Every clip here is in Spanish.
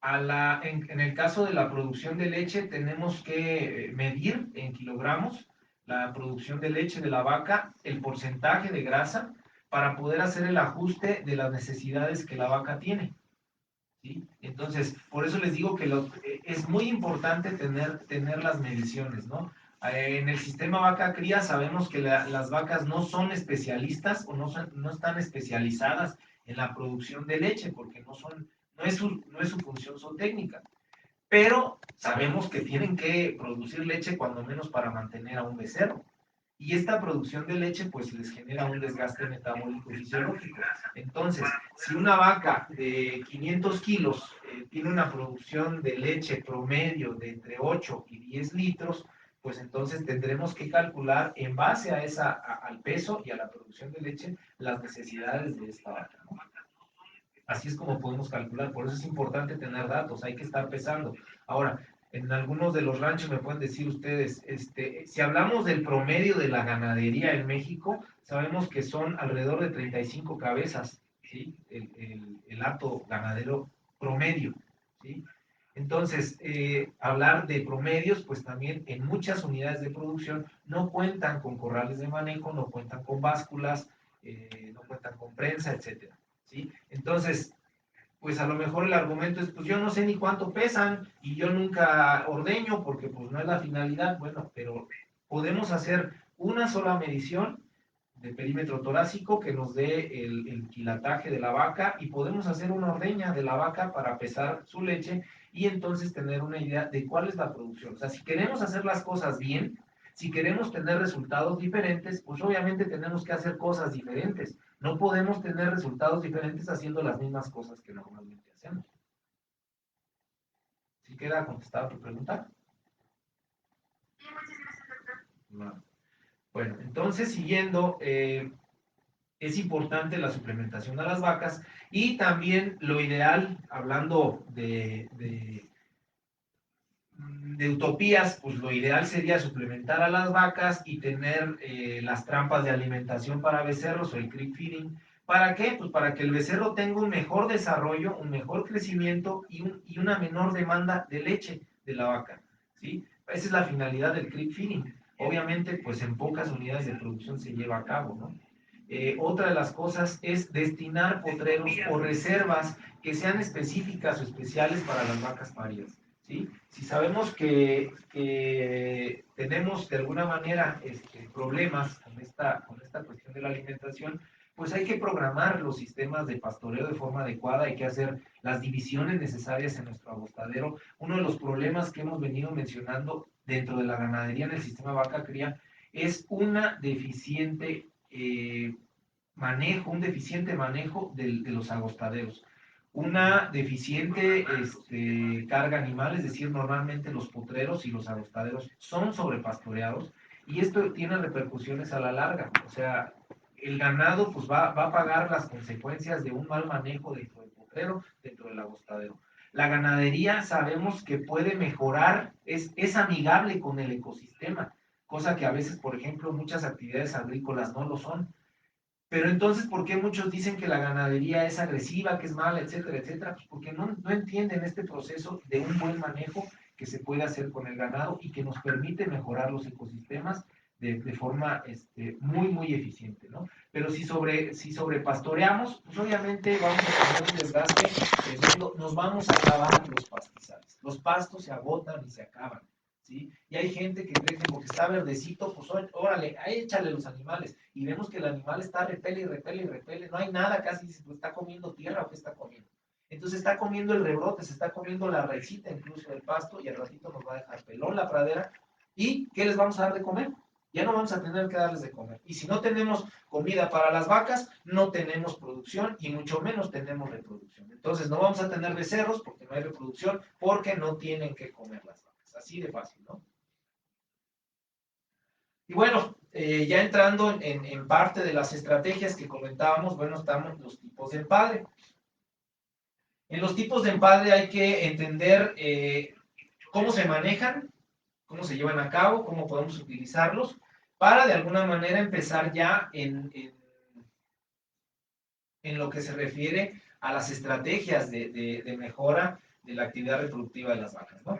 En el caso de la producción de leche, tenemos que medir en kilogramos la producción de leche de la vaca, el porcentaje de grasa, para poder hacer el ajuste de las necesidades que la vaca tiene. ¿Sí? Entonces, por eso les digo que es muy importante tener las mediciones, ¿no? En el sistema vaca cría sabemos que las vacas no son especialistas o no están especializadas en la producción de leche porque no es su función zootécnica, pero sabemos que tienen que producir leche cuando menos para mantener a un becerro. Y esta producción de leche pues les genera un desgaste metabólico fisiológico. Entonces, si una vaca de 500 kilos tiene una producción de leche promedio de entre 8 y 10 litros, pues entonces tendremos que calcular en base al peso y a la producción de leche las necesidades de esta vaca, ¿no? Así es como podemos calcular, por eso es importante tener datos, hay que estar pesando. Ahora, en algunos de los ranchos me pueden decir ustedes, si hablamos del promedio de la ganadería en México, sabemos que son alrededor de 35 cabezas, ¿sí? El hato ganadero promedio, ¿sí? Entonces, hablar de promedios, pues también en muchas unidades de producción no cuentan con corrales de manejo, no cuentan con básculas, no cuentan con prensa, etcétera. ¿Sí? Entonces, pues a lo mejor el argumento es, pues yo no sé ni cuánto pesan y yo nunca ordeño porque pues no es la finalidad. Bueno, pero podemos hacer una sola medición de perímetro torácico que nos dé el quilataje de la vaca y podemos hacer una ordeña de la vaca para pesar su leche y entonces tener una idea de cuál es la producción. O sea, si queremos hacer las cosas bien, si queremos tener resultados diferentes, pues obviamente tenemos que hacer cosas diferentes. No podemos tener resultados diferentes haciendo las mismas cosas que normalmente hacemos. ¿Sí queda contestada tu pregunta? No. Bueno, entonces siguiendo, es importante la suplementación a las vacas y también lo ideal, hablando de utopías, pues lo ideal sería suplementar a las vacas y tener las trampas de alimentación para becerros o el creep feeding. ¿Para qué? Pues para que el becerro tenga un mejor desarrollo, un mejor crecimiento y una menor demanda de leche de la vaca, ¿sí? Esa es la finalidad del creep feeding. Obviamente, pues en pocas unidades de producción se lleva a cabo, ¿no? Otra de las cosas es destinar potreros o reservas que sean específicas o especiales para las vacas paridas. ¿Sí? Si sabemos que tenemos de alguna manera problemas con esta cuestión de la alimentación, pues hay que programar los sistemas de pastoreo de forma adecuada, hay que hacer las divisiones necesarias en nuestro agostadero. Uno de los problemas que hemos venido mencionando dentro de la ganadería en el sistema vaca cría es un deficiente manejo de los agostaderos, una deficiente carga animal, es decir, normalmente los potreros y los agostaderos son sobrepastoreados y esto tiene repercusiones a la larga, o sea, el ganado pues va a pagar las consecuencias de un mal manejo dentro del potrero, dentro del agostadero. La ganadería sabemos que puede mejorar, es amigable con el ecosistema, cosa que a veces, por ejemplo, muchas actividades agrícolas no lo son. Pero entonces, ¿por qué muchos dicen que la ganadería es agresiva, que es mala, etcétera, etcétera? Pues porque no entienden este proceso de un buen manejo que se puede hacer con el ganado y que nos permite mejorar los ecosistemas de forma muy, muy eficiente, ¿no? Pero si sobrepastoreamos, pues obviamente vamos a tener un desgaste tremendo, nos vamos a acabar los pastizales. Los pastos se agotan y se acaban. ¿Sí? Y hay gente que cree que porque está verdecito, pues órale, ahí échale los animales. Y vemos que el animal está repele y repele y repele, no hay nada, casi pues, está comiendo tierra o qué está comiendo. Entonces está comiendo el rebrote, se está comiendo la raicita incluso del pasto y al ratito nos va a dejar pelón la pradera. ¿Y qué les vamos a dar de comer? Ya no vamos a tener que darles de comer. Y si no tenemos comida para las vacas, no tenemos producción y mucho menos tenemos reproducción. Entonces no vamos a tener becerros porque no hay reproducción, porque no tienen que comer las vacas. Así de fácil, ¿no? Y bueno, ya entrando en parte de las estrategias que comentábamos, bueno, estamos los tipos de empadre. En los tipos de empadre hay que entender cómo se manejan, cómo se llevan a cabo, cómo podemos utilizarlos, para de alguna manera empezar ya en lo que se refiere a las estrategias de mejora la actividad reproductiva de las vacas, ¿no?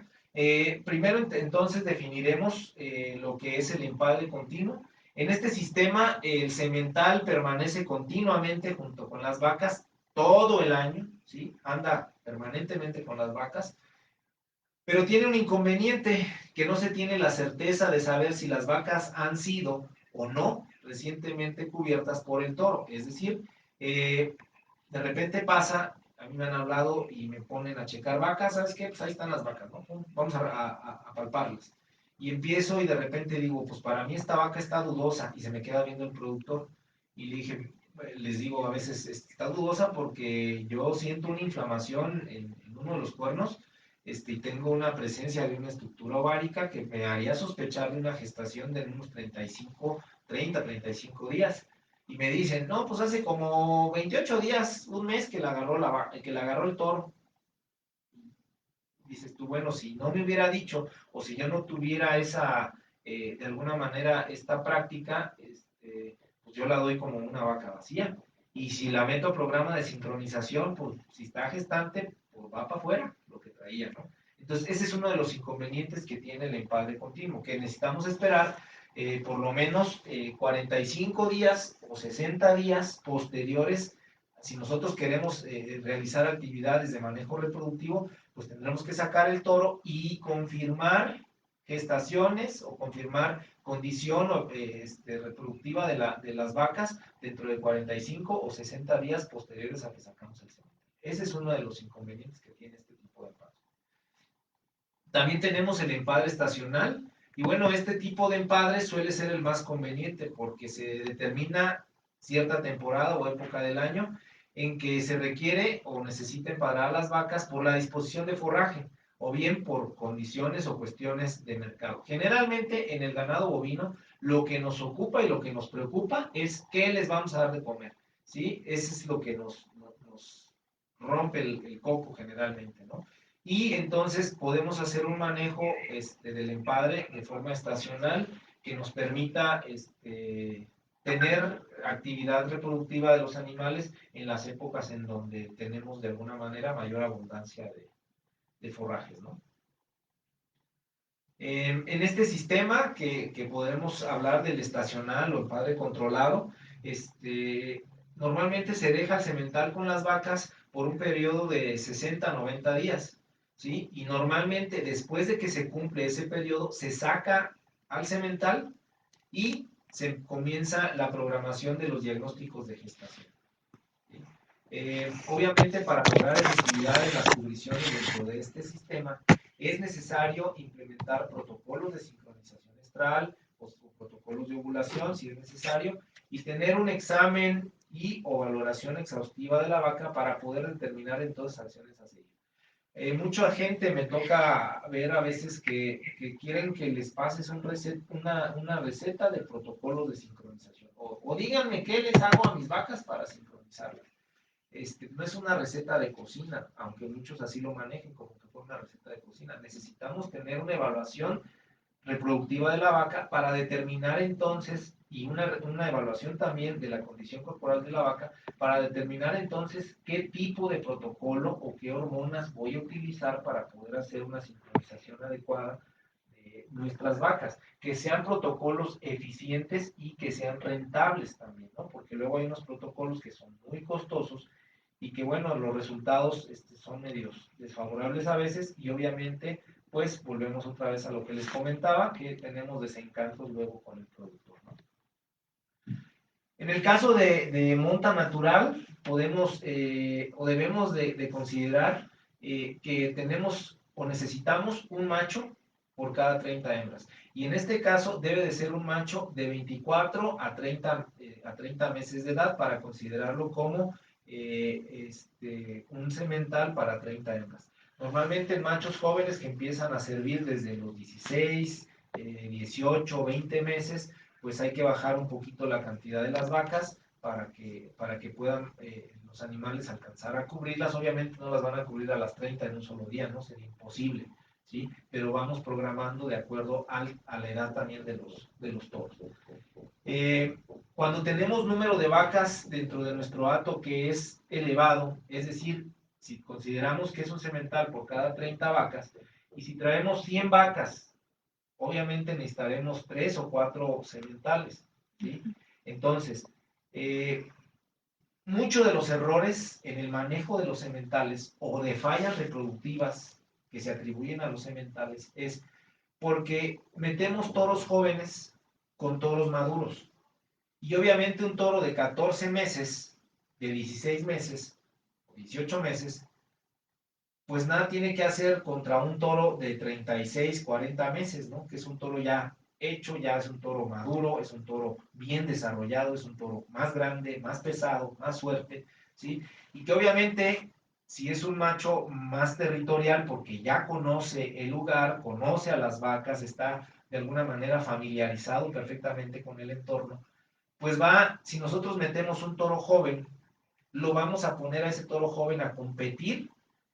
Primero, entonces, definiremos lo que es el empadre continuo. En este sistema, el semental permanece continuamente junto con las vacas todo el año, ¿sí? Anda permanentemente con las vacas, pero tiene un inconveniente, que no se tiene la certeza de saber si las vacas han sido o no recientemente cubiertas por el toro. Es decir, de repente pasa, a mí me han hablado y me ponen a checar vacas, ¿sabes qué? Pues ahí están las vacas, ¿no? Vamos a palparlas. Y empiezo y de repente digo, pues para mí esta vaca está dudosa, y se me queda viendo el productor. Y le dije, les digo a veces, está dudosa porque yo siento una inflamación en uno de los cuernos, y tengo una presencia de una estructura ovárica que me haría sospechar de una gestación de unos 35 días. Y me dicen, no, pues hace como 28 días, un mes que la agarró, que la agarró el toro. Dices tú, bueno, si no me hubiera dicho, o si yo no tuviera esa, de alguna manera, esta práctica, pues yo la doy como una vaca vacía. Y si la meto a programa de sincronización, pues si está gestante, pues va para afuera lo que traía, ¿no? Entonces, ese es uno de los inconvenientes que tiene el empadre continuo, que necesitamos esperar por lo menos 45 días o 60 días posteriores. Si nosotros queremos realizar actividades de manejo reproductivo, pues tendremos que sacar el toro y confirmar gestaciones o confirmar condición reproductiva de las vacas dentro de 45 o 60 días posteriores a que sacamos el semen. Ese es uno de los inconvenientes que tiene este tipo de empadre. También tenemos el empadre estacional, y bueno, este tipo de empadre suele ser el más conveniente porque se determina cierta temporada o época del año en que se requiere o necesita empadrar las vacas por la disposición de forraje o bien por condiciones o cuestiones de mercado. Generalmente en el ganado bovino lo que nos ocupa y lo que nos preocupa es qué les vamos a dar de comer, ¿sí? Ese es lo que nos rompe el coco generalmente, ¿no? Y entonces podemos hacer un manejo del empadre de forma estacional que nos permita tener actividad reproductiva de los animales en las épocas en donde tenemos de alguna manera mayor abundancia de forrajes, ¿no? En este sistema que podemos hablar del estacional o empadre controlado, normalmente se deja el semental con las vacas por un periodo de 60 a 90 días, ¿sí? Y normalmente después de que se cumple ese periodo, se saca al semental y se comienza la programación de los diagnósticos de gestación. ¿Sí? Obviamente, para lograr efectividad en las cubriciones dentro de este sistema, es necesario implementar protocolos de sincronización estral o protocolos de ovulación, si es necesario, y tener un examen y o valoración exhaustiva de la vaca para poder determinar entonces acciones a seguir. Mucha gente me toca ver a veces que quieren que les pases una receta de protocolos de sincronización. O díganme qué les hago a mis vacas para sincronizarlas. No es una receta de cocina, aunque muchos así lo manejen como que fue una receta de cocina. Necesitamos tener una evaluación reproductiva de la vaca para determinar entonces, y una evaluación también de la condición corporal de la vaca, para determinar entonces qué tipo de protocolo o qué hormonas voy a utilizar para poder hacer una sincronización adecuada de nuestras vacas, que sean protocolos eficientes y que sean rentables también, ¿no? Porque luego hay unos protocolos que son muy costosos y que, bueno, los resultados son medios desfavorables a veces, y obviamente pues volvemos otra vez a lo que les comentaba, que tenemos desencantos luego con el productor, ¿no? En el caso de monta natural, podemos o debemos de considerar que tenemos o necesitamos un macho por cada 30 hembras. Y en este caso debe de ser un macho de 24 a 30 meses de edad para considerarlo como un semental para 30 hembras. Normalmente en machos jóvenes que empiezan a servir desde los 16, 18, 20 meses, pues hay que bajar un poquito la cantidad de las vacas para que puedan los animales alcanzar a cubrirlas. Obviamente no las van a cubrir a las 30 en un solo día, ¿no? Sería imposible, ¿sí? Pero vamos programando de acuerdo a la edad también de los toros. Cuando tenemos número de vacas dentro de nuestro hato que es elevado, es decir, Si consideramos que es un semental por cada 30 vacas, y si traemos 100 vacas, obviamente necesitaremos 3 o 4 sementales, ¿sí? Entonces, eh, muchos de los errores en el manejo de los sementales o de fallas reproductivas que se atribuyen a los sementales es porque metemos toros jóvenes con toros maduros. Y obviamente un toro de 14 meses, de 16 meses, 18 meses, pues nada tiene que hacer contra un toro de 36, 40 meses, ¿no? Que es un toro ya hecho, ya es un toro maduro, es un toro bien desarrollado, es un toro más grande, más pesado, más fuerte, ¿sí? Y que obviamente, si es un macho más territorial, porque ya conoce el lugar, conoce a las vacas, está de alguna manera familiarizado perfectamente con el entorno, pues va, si nosotros metemos un toro joven, lo vamos a poner a ese toro joven a competir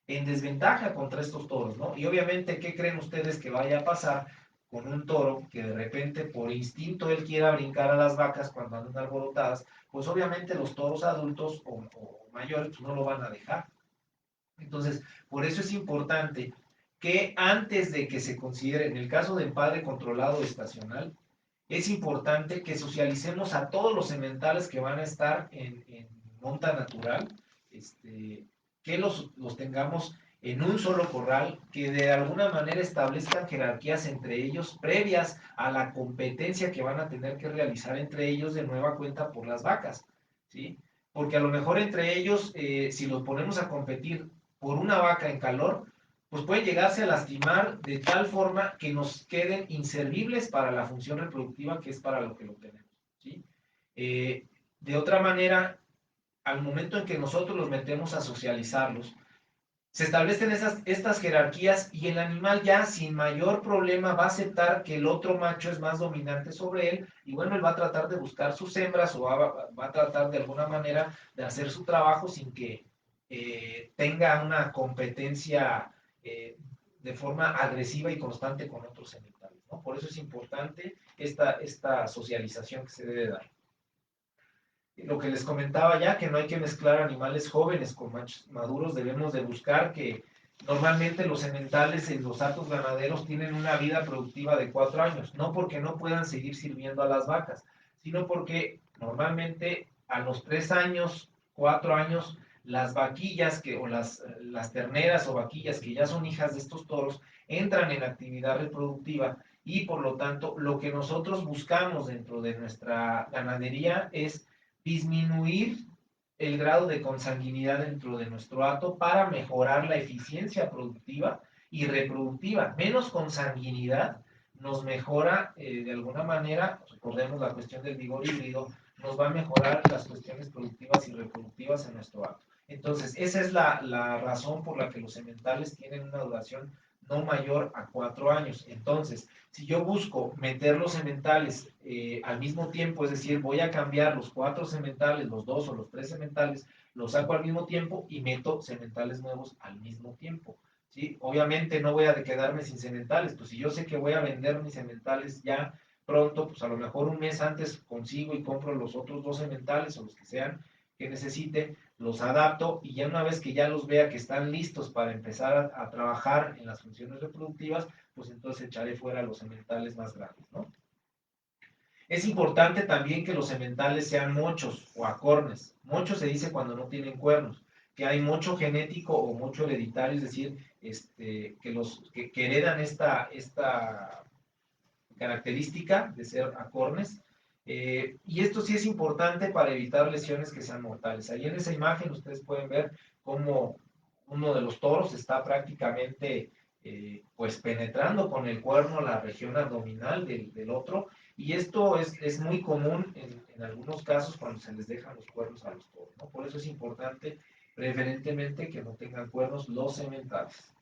en desventaja contra estos toros, ¿no? Y obviamente, ¿qué creen ustedes que vaya a pasar con un toro que de repente por instinto él quiera brincar a las vacas cuando andan alborotadas? Pues obviamente los toros adultos o mayores pues no lo van a dejar. Entonces, por eso es importante que antes de que se considere, en el caso de empadre controlado estacional, es importante que socialicemos a todos los sementales que van a estar en monta natural, que los tengamos en un solo corral, que de alguna manera establezcan jerarquías entre ellos previas a la competencia que van a tener que realizar entre ellos de nueva cuenta por las vacas, ¿sí? Porque a lo mejor entre ellos, si los ponemos a competir por una vaca en calor, pues pueden llegarse a lastimar de tal forma que nos queden inservibles para la función reproductiva que es para lo que lo tenemos, ¿sí? De otra manera, al momento en que nosotros los metemos a socializarlos, se establecen estas jerarquías y el animal ya sin mayor problema va a aceptar que el otro macho es más dominante sobre él y bueno, él va a tratar de buscar sus hembras o va a tratar de alguna manera de hacer su trabajo sin que tenga una competencia de forma agresiva y constante con otros sementales, ¿no? Por eso es importante esta socialización que se debe dar. Lo que les comentaba ya, que no hay que mezclar animales jóvenes con machos maduros, debemos de buscar que normalmente los sementales en los hatos ganaderos tienen una vida productiva de 4 años, no porque no puedan seguir sirviendo a las vacas, sino porque normalmente a los 3 años, 4 años, las vaquillas o las terneras o vaquillas que ya son hijas de estos toros entran en actividad reproductiva y por lo tanto lo que nosotros buscamos dentro de nuestra ganadería es disminuir el grado de consanguinidad dentro de nuestro hato para mejorar la eficiencia productiva y reproductiva. Menos consanguinidad nos mejora de alguna manera, recordemos la cuestión del vigor híbrido, nos va a mejorar las cuestiones productivas y reproductivas en nuestro hato. Entonces, esa es la razón por la que los sementales tienen una duración no mayor a 4 años. Entonces, si yo busco meter los sementales al mismo tiempo, es decir, voy a cambiar los 4 sementales, los 2 o los 3 sementales, los saco al mismo tiempo y meto sementales nuevos al mismo tiempo. ¿Sí? Obviamente no voy a quedarme sin sementales, pues si yo sé que voy a vender mis sementales ya pronto, pues a lo mejor un mes antes consigo y compro los otros 2 sementales o los que sean que necesite, los adapto y ya una vez que ya los vea que están listos para empezar a trabajar en las funciones reproductivas, pues entonces echaré fuera los sementales más grandes, ¿no? Es importante también que los sementales sean mochos o acornes. Mocho se dice cuando no tienen cuernos, que hay mocho genético o mocho hereditario, es decir, que heredan esta característica de ser acornes. Y esto sí es importante para evitar lesiones que sean mortales. Ahí en esa imagen ustedes pueden ver cómo uno de los toros está prácticamente pues penetrando con el cuerno la región abdominal del otro y esto es muy común en algunos casos cuando se les dejan los cuernos a los toros, ¿no? Por eso es importante preferentemente que no tengan cuernos los sementales.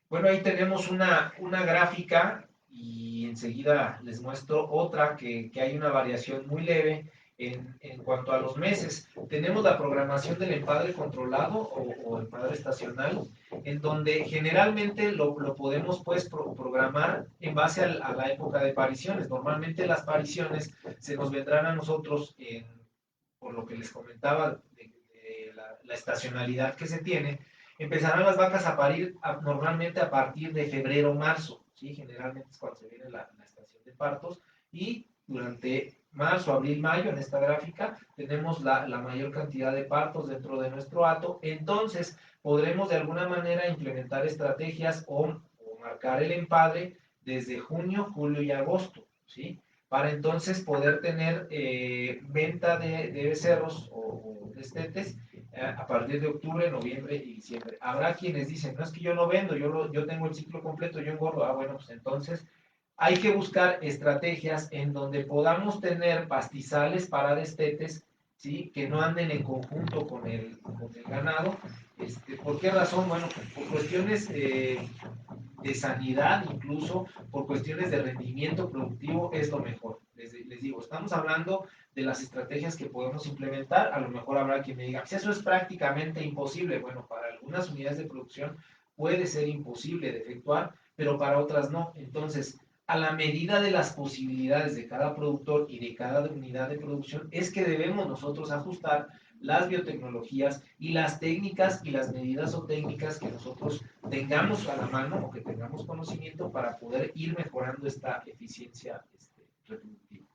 Bueno, ahí tenemos una gráfica y enseguida les muestro otra que hay una variación muy leve en cuanto a los meses. Tenemos la programación del empadre controlado o empadre estacional, en donde generalmente lo podemos pues programar en base a la época de pariciones. Normalmente las pariciones se nos vendrán a nosotros por lo que les comentaba, la estacionalidad que se tiene, empezarán las vacas a parir normalmente a partir de febrero o marzo, ¿sí? Generalmente es cuando se viene la estación de partos, y durante marzo, abril, mayo, en esta gráfica, tenemos la mayor cantidad de partos dentro de nuestro hato. Entonces, podremos de alguna manera implementar estrategias o marcar el empadre desde junio, julio y agosto, ¿sí? Para entonces poder tener venta de becerros o destetes a partir de octubre, noviembre y diciembre. Habrá quienes dicen, no es que yo no vendo, yo tengo el ciclo completo, yo engordo. Ah, bueno, pues entonces hay que buscar estrategias en donde podamos tener pastizales para destetes, ¿sí? Que no anden en conjunto con el ganado. ¿Por qué razón? Bueno, pues por cuestiones de sanidad, incluso por cuestiones de rendimiento productivo, es lo mejor. Les digo, estamos hablando de las estrategias que podemos implementar. A lo mejor habrá quien me diga, pues eso es prácticamente imposible. Bueno, para algunas unidades de producción puede ser imposible de efectuar, pero para otras no. Entonces, a la medida de las posibilidades de cada productor y de cada unidad de producción, es que debemos nosotros ajustar las biotecnologías y las técnicas y las medidas o técnicas que nosotros tengamos a la mano o que tengamos conocimiento para poder ir mejorando esta eficiencia reproductiva.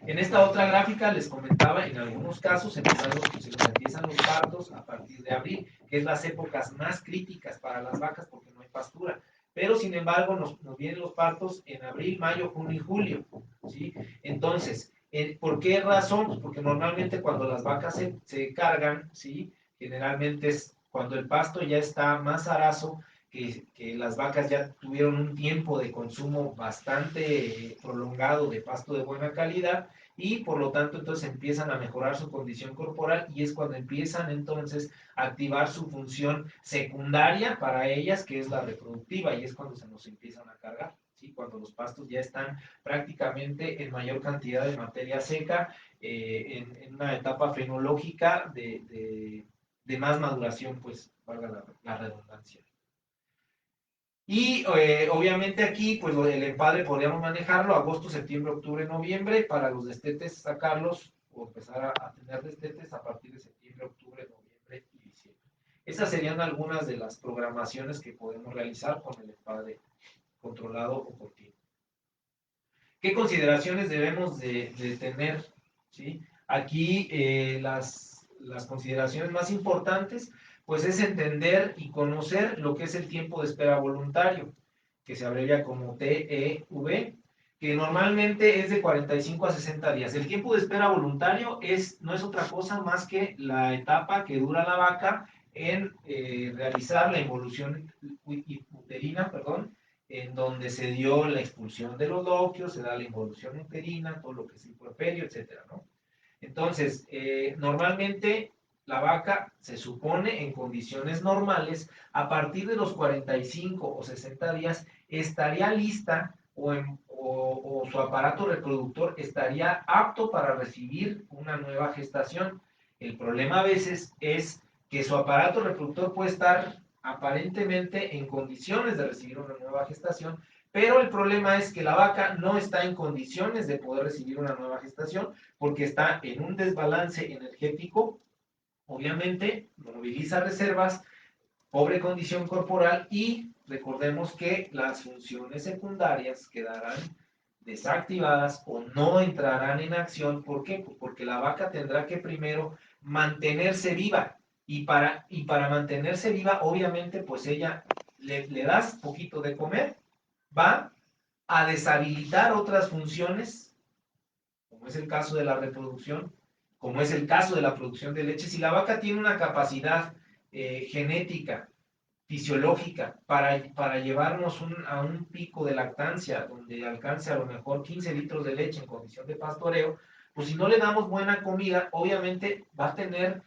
En esta otra gráfica les comentaba, en algunos casos se nos empiezan los partos a partir de abril, que es las épocas más críticas para las vacas porque no hay pastura. Pero sin embargo nos vienen los partos en abril, mayo, junio y julio, ¿sí? Entonces, ¿por qué razón? Pues porque normalmente cuando las vacas se cargan, ¿sí? Generalmente es cuando el pasto ya está más arazo, que las vacas ya tuvieron un tiempo de consumo bastante prolongado de pasto de buena calidad, y por lo tanto entonces empiezan a mejorar su condición corporal, y es cuando empiezan entonces a activar su función secundaria para ellas, que es la reproductiva, y es cuando se nos empiezan a cargar, ¿sí? Cuando los pastos ya están prácticamente en mayor cantidad de materia seca, en una etapa fenológica de más maduración, pues valga la redundancia. Y obviamente aquí, pues el empadre podríamos manejarlo agosto, septiembre, octubre, noviembre, para los destetes sacarlos o empezar a tener destetes a partir de septiembre, octubre, noviembre y diciembre. Esas serían algunas de las programaciones que podemos realizar con el empadre controlado o continuo. ¿Qué consideraciones debemos de tener? ¿Sí? Aquí las consideraciones más importantes, pues es entender y conocer lo que es el tiempo de espera voluntario, que se abrevia como TEV, que normalmente es de 45 a 60 días. El tiempo de espera voluntario no es otra cosa más que la etapa que dura la vaca en realizar la involución uterina, perdón, en donde se dio la expulsión de los loquios, se da la involución uterina, todo lo que es el puerperio, etcétera, ¿no? Entonces, normalmente la vaca se supone en condiciones normales, a partir de los 45 o 60 días, estaría lista o su aparato reproductor estaría apto para recibir una nueva gestación. El problema a veces es que su aparato reproductor puede estar aparentemente en condiciones de recibir una nueva gestación, pero el problema es que la vaca no está en condiciones de poder recibir una nueva gestación porque está en un desbalance energético, obviamente moviliza reservas, pobre condición corporal, y recordemos que las funciones secundarias quedarán desactivadas o no entrarán en acción. ¿Por qué? Pues porque la vaca tendrá que primero mantenerse viva, y para mantenerse viva, obviamente, pues ella le das poquito de comer, va a deshabilitar otras funciones, como es el caso de la reproducción, como es el caso de la producción de leche. Si la vaca tiene una capacidad genética, fisiológica, para llevarnos a un pico de lactancia, donde alcance a lo mejor 15 litros de leche en condición de pastoreo, pues si no le damos buena comida, obviamente va a tener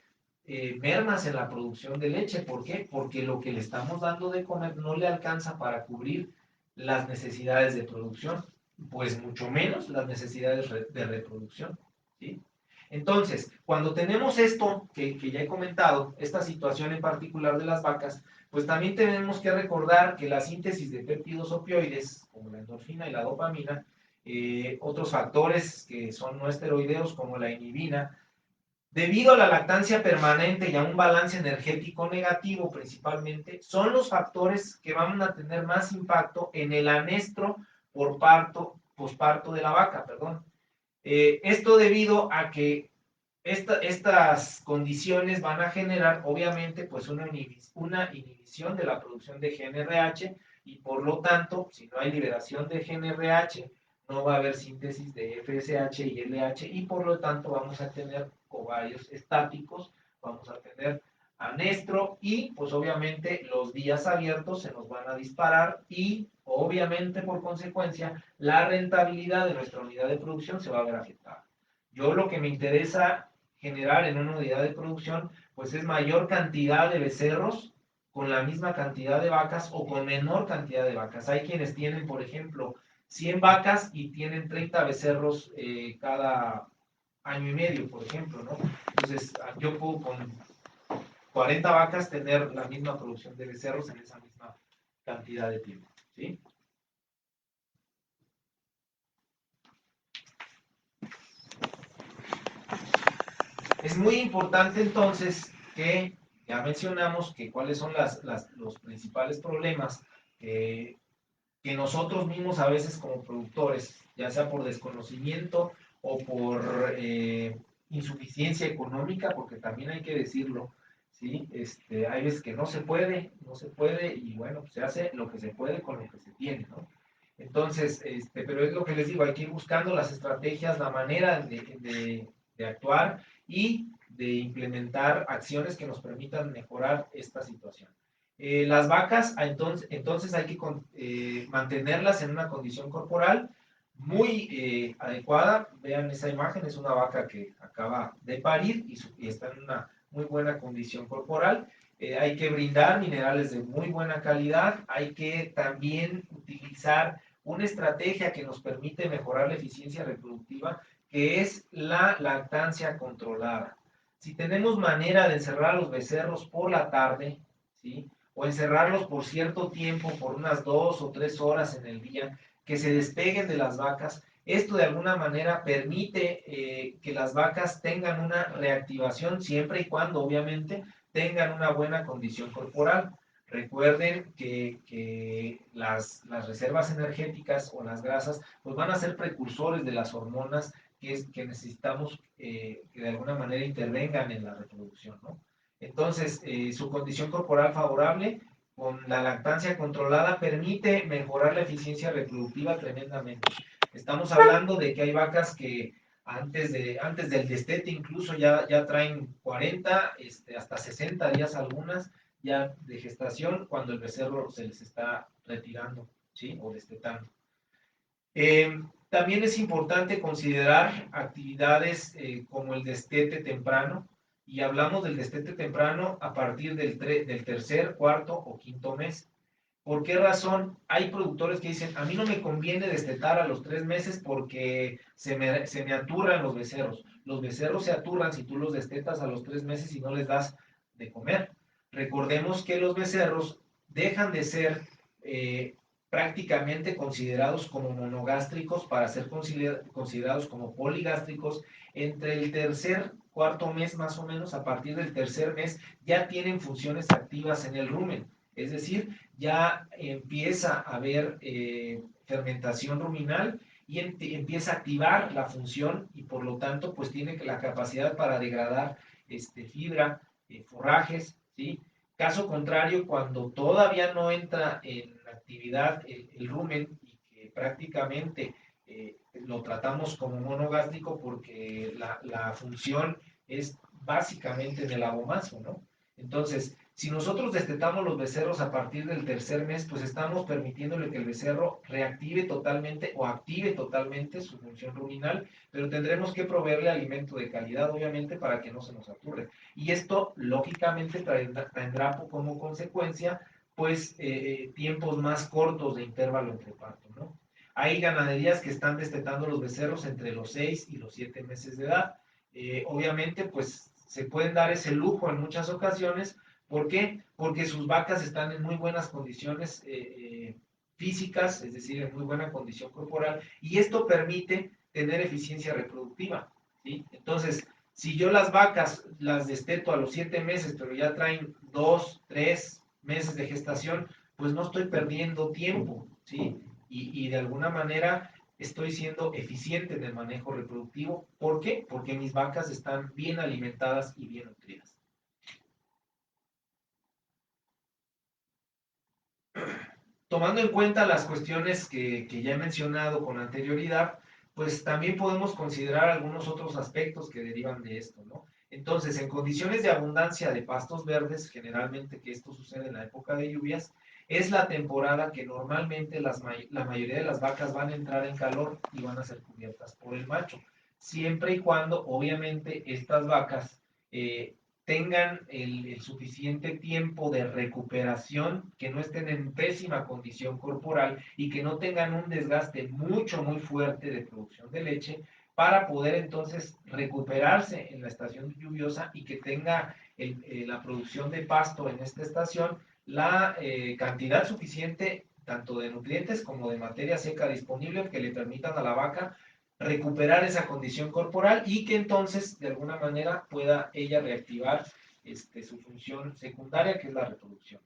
mermas en la producción de leche. ¿Por qué? Porque lo que le estamos dando de comer no le alcanza para cubrir las necesidades de producción, pues mucho menos las necesidades de reproducción, ¿sí? Entonces, cuando tenemos esto que ya he comentado, esta situación en particular de las vacas, pues también tenemos que recordar que la síntesis de péptidos opioides, como la endorfina y la dopamina, otros factores que son no esteroideos como la inhibina, Debido a la lactancia permanente y a un balance energético negativo principalmente, son los factores que van a tener más impacto en el anestro por posparto de la vaca, perdón. Esto debido a que estas condiciones van a generar, obviamente, pues una inhibición de la producción de GnRH y por lo tanto, si no hay liberación de GnRH, no va a haber síntesis de FSH y LH y por lo tanto vamos a tener ovarios estáticos, vamos a tener anestro y pues obviamente los días abiertos se nos van a disparar y obviamente por consecuencia la rentabilidad de nuestra unidad de producción se va a ver afectada. Yo lo que me interesa generar en una unidad de producción pues es mayor cantidad de becerros con la misma cantidad de vacas o con menor cantidad de vacas. Hay quienes tienen, por ejemplo, 100 vacas y tienen 30 becerros cada año y medio, por ejemplo, ¿no? Entonces, yo puedo con 40 vacas tener la misma producción de becerros en esa misma cantidad de tiempo, ¿sí? Es muy importante entonces que ya mencionamos que cuáles son los principales problemas que nosotros mismos a veces como productores, ya sea por desconocimiento o por insuficiencia económica, porque también hay que decirlo, ¿sí? Hay veces que no se puede, y bueno, pues se hace lo que se puede con lo que se tiene, ¿no? Entonces, pero es lo que les digo, hay que ir buscando las estrategias, la manera de actuar y de implementar acciones que nos permitan mejorar esta situación. Las vacas, entonces hay que mantenerlas en una condición corporal muy adecuada. Vean esa imagen, es una vaca que acaba de parir y está en una muy buena condición corporal. Hay que brindar minerales de muy buena calidad. Hay que también utilizar una estrategia que nos permite mejorar la eficiencia reproductiva, que es la lactancia controlada. Si tenemos manera de encerrar a los becerros por la tarde, ¿sí? O encerrarlos por cierto tiempo, por unas 2 o 3 horas en el día, que se despeguen de las vacas. Esto de alguna manera permite que las vacas tengan una reactivación siempre y cuando obviamente tengan una buena condición corporal. Recuerden que las reservas energéticas o las grasas pues van a ser precursores de las hormonas que necesitamos que de alguna manera intervengan en la reproducción, ¿no? Entonces, su condición corporal favorable con la lactancia controlada permite mejorar la eficiencia reproductiva tremendamente. Estamos hablando de que hay vacas que antes del destete incluso ya traen 40, hasta 60 días algunas ya de gestación cuando el becerro se les está retirando, ¿sí? O destetando. También es importante considerar actividades como el destete temprano, y hablamos del destete temprano a partir del tercer, cuarto o quinto mes. ¿Por qué razón? Hay productores que dicen, a mí no me conviene destetar a los 3 meses porque se me aturran los becerros. Los becerros se aturran si tú los destetas a los 3 meses y no les das de comer. Recordemos que los becerros dejan de ser prácticamente considerados como monogástricos para ser considerados como poligástricos entre el tercer, cuarto mes más o menos. A partir del tercer mes ya tienen funciones activas en el rumen. Es decir, ya empieza a haber fermentación ruminal y empieza a activar la función y por lo tanto pues tiene la capacidad para degradar fibra, forrajes, ¿sí? Caso contrario, cuando todavía no entra en actividad el rumen y que prácticamente lo tratamos como monogástrico porque la función es básicamente en el abomazo, ¿no? Entonces, si nosotros destetamos los becerros a partir del tercer mes, pues estamos permitiéndole que el becerro reactive totalmente o active totalmente su función ruminal, pero tendremos que proveerle alimento de calidad, obviamente, para que no se nos aturre. Y esto, lógicamente, tendrá como consecuencia, pues, tiempos más cortos de intervalo entre partos, ¿no? Hay ganaderías que están destetando los becerros entre los 6 y los 7 meses de edad. Obviamente, pues, se pueden dar ese lujo en muchas ocasiones. ¿Por qué? Porque sus vacas están en muy buenas condiciones físicas, es decir, en muy buena condición corporal, y esto permite tener eficiencia reproductiva, ¿sí? Entonces, Si yo las vacas las desteto a los 7 meses, pero ya traen 2, 3 meses de gestación, pues no estoy perdiendo tiempo, ¿sí? Y de alguna manera estoy siendo eficiente en el manejo reproductivo. ¿Por qué? Porque mis vacas están bien alimentadas y bien nutridas. Tomando en cuenta las cuestiones que ya he mencionado con anterioridad, pues también podemos considerar algunos otros aspectos que derivan de esto, ¿no? Entonces, en condiciones de abundancia de pastos verdes, generalmente que esto sucede en la época de lluvias, es la temporada que normalmente la mayoría de las vacas van a entrar en calor y van a ser cubiertas por el macho, siempre y cuando, obviamente, estas vacas tengan el suficiente tiempo de recuperación, que no estén en pésima condición corporal y que no tengan un desgaste mucho, muy fuerte de producción de leche para poder entonces recuperarse en la estación lluviosa y que tenga la producción de pasto en esta estación la cantidad suficiente tanto de nutrientes como de materia seca disponible que le permitan a la vaca recuperar esa condición corporal y que entonces de alguna manera pueda ella reactivar su función secundaria, que es la reproducción.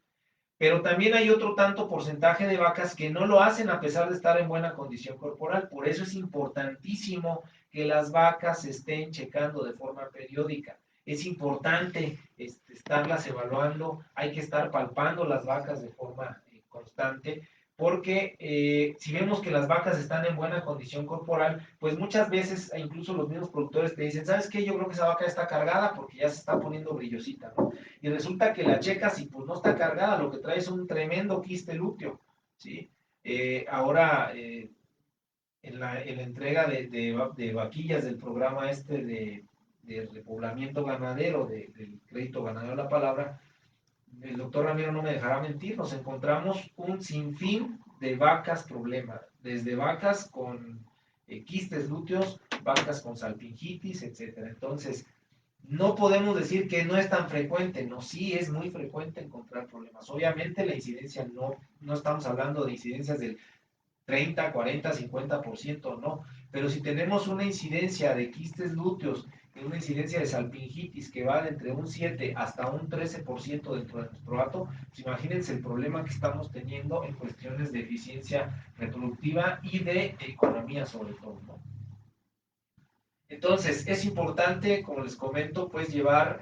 Pero también hay otro tanto porcentaje de vacas que no lo hacen a pesar de estar en buena condición corporal. Por eso es importantísimo que las vacas se estén checando de forma periódica. Es importante estarlas evaluando, hay que estar palpando las vacas de forma constante, porque si vemos que las vacas están en buena condición corporal, pues muchas veces incluso los mismos productores te dicen, ¿sabes qué? Yo creo que esa vaca está cargada porque ya se está poniendo brillosita, ¿no? Y resulta que la checas y pues no está cargada, lo que trae es un tremendo quiste lúteo, ¿sí? Ahora, en la entrega de vaquillas del programa de repoblamiento ganadero, del crédito ganadero de la palabra, el doctor Ramiro no me dejará mentir, nos encontramos un sinfín de vacas problema, desde vacas con quistes lúteos, vacas con salpingitis, etcétera. Entonces, no podemos decir que no es tan frecuente, no, sí es muy frecuente encontrar problemas. Obviamente la incidencia no estamos hablando de incidencias del 30, 40, 50%, no. Pero si tenemos una incidencia de quistes lúteos y una incidencia de salpingitis que va de entre un 7 hasta un 13% dentro de nuestro gato, pues imagínense el problema que estamos teniendo en cuestiones de eficiencia reproductiva y de economía sobre todo, ¿no? Entonces, es importante, como les comento, pues llevar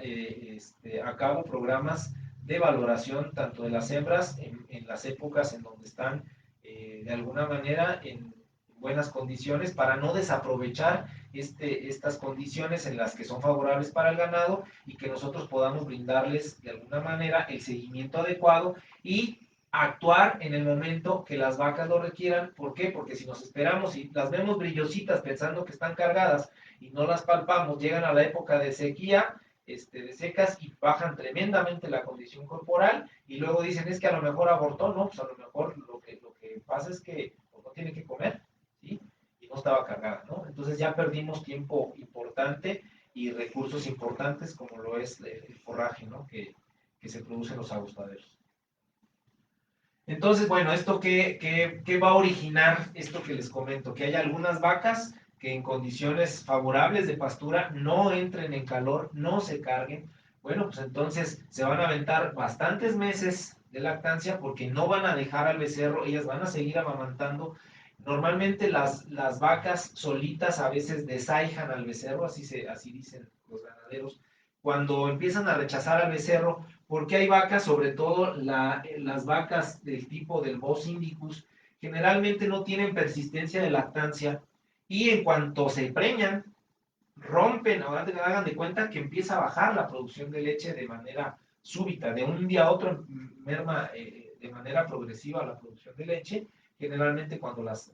a cabo programas de valoración tanto de las hembras en las épocas en donde están de alguna manera en buenas condiciones para no desaprovechar estas condiciones en las que son favorables para el ganado y que nosotros podamos brindarles de alguna manera el seguimiento adecuado y actuar en el momento que las vacas lo requieran. ¿Por qué? Porque si nos esperamos y las vemos brillositas pensando que están cargadas y no las palpamos, llegan a la época de sequía, de secas y bajan tremendamente la condición corporal y luego dicen es que a lo mejor abortó, no, pues a lo mejor lo que pasa es que pues, no tiene que comer, ¿sí? Y no estaba cargada, ¿no? Entonces ya perdimos tiempo importante y recursos importantes como lo es el forraje, ¿no? Que se produce en los agustaderos. Entonces, bueno, ¿esto qué va a originar esto que les comento? Que hay algunas vacas que en condiciones favorables de pastura no entren en calor, no se carguen. Bueno, pues entonces se van a aventar bastantes meses de lactancia porque no van a dejar al becerro, ellas van a seguir amamantando. Normalmente las vacas solitas a veces desaijan al becerro, así dicen los ganaderos, cuando empiezan a rechazar al becerro porque hay vacas, sobre todo las vacas del tipo del Bos indicus, generalmente no tienen persistencia de lactancia y en cuanto se preñan, rompen, ahora hagan de cuenta que empieza a bajar la producción de leche de manera súbita, de un día a otro merma de manera progresiva la producción de leche, generalmente cuando las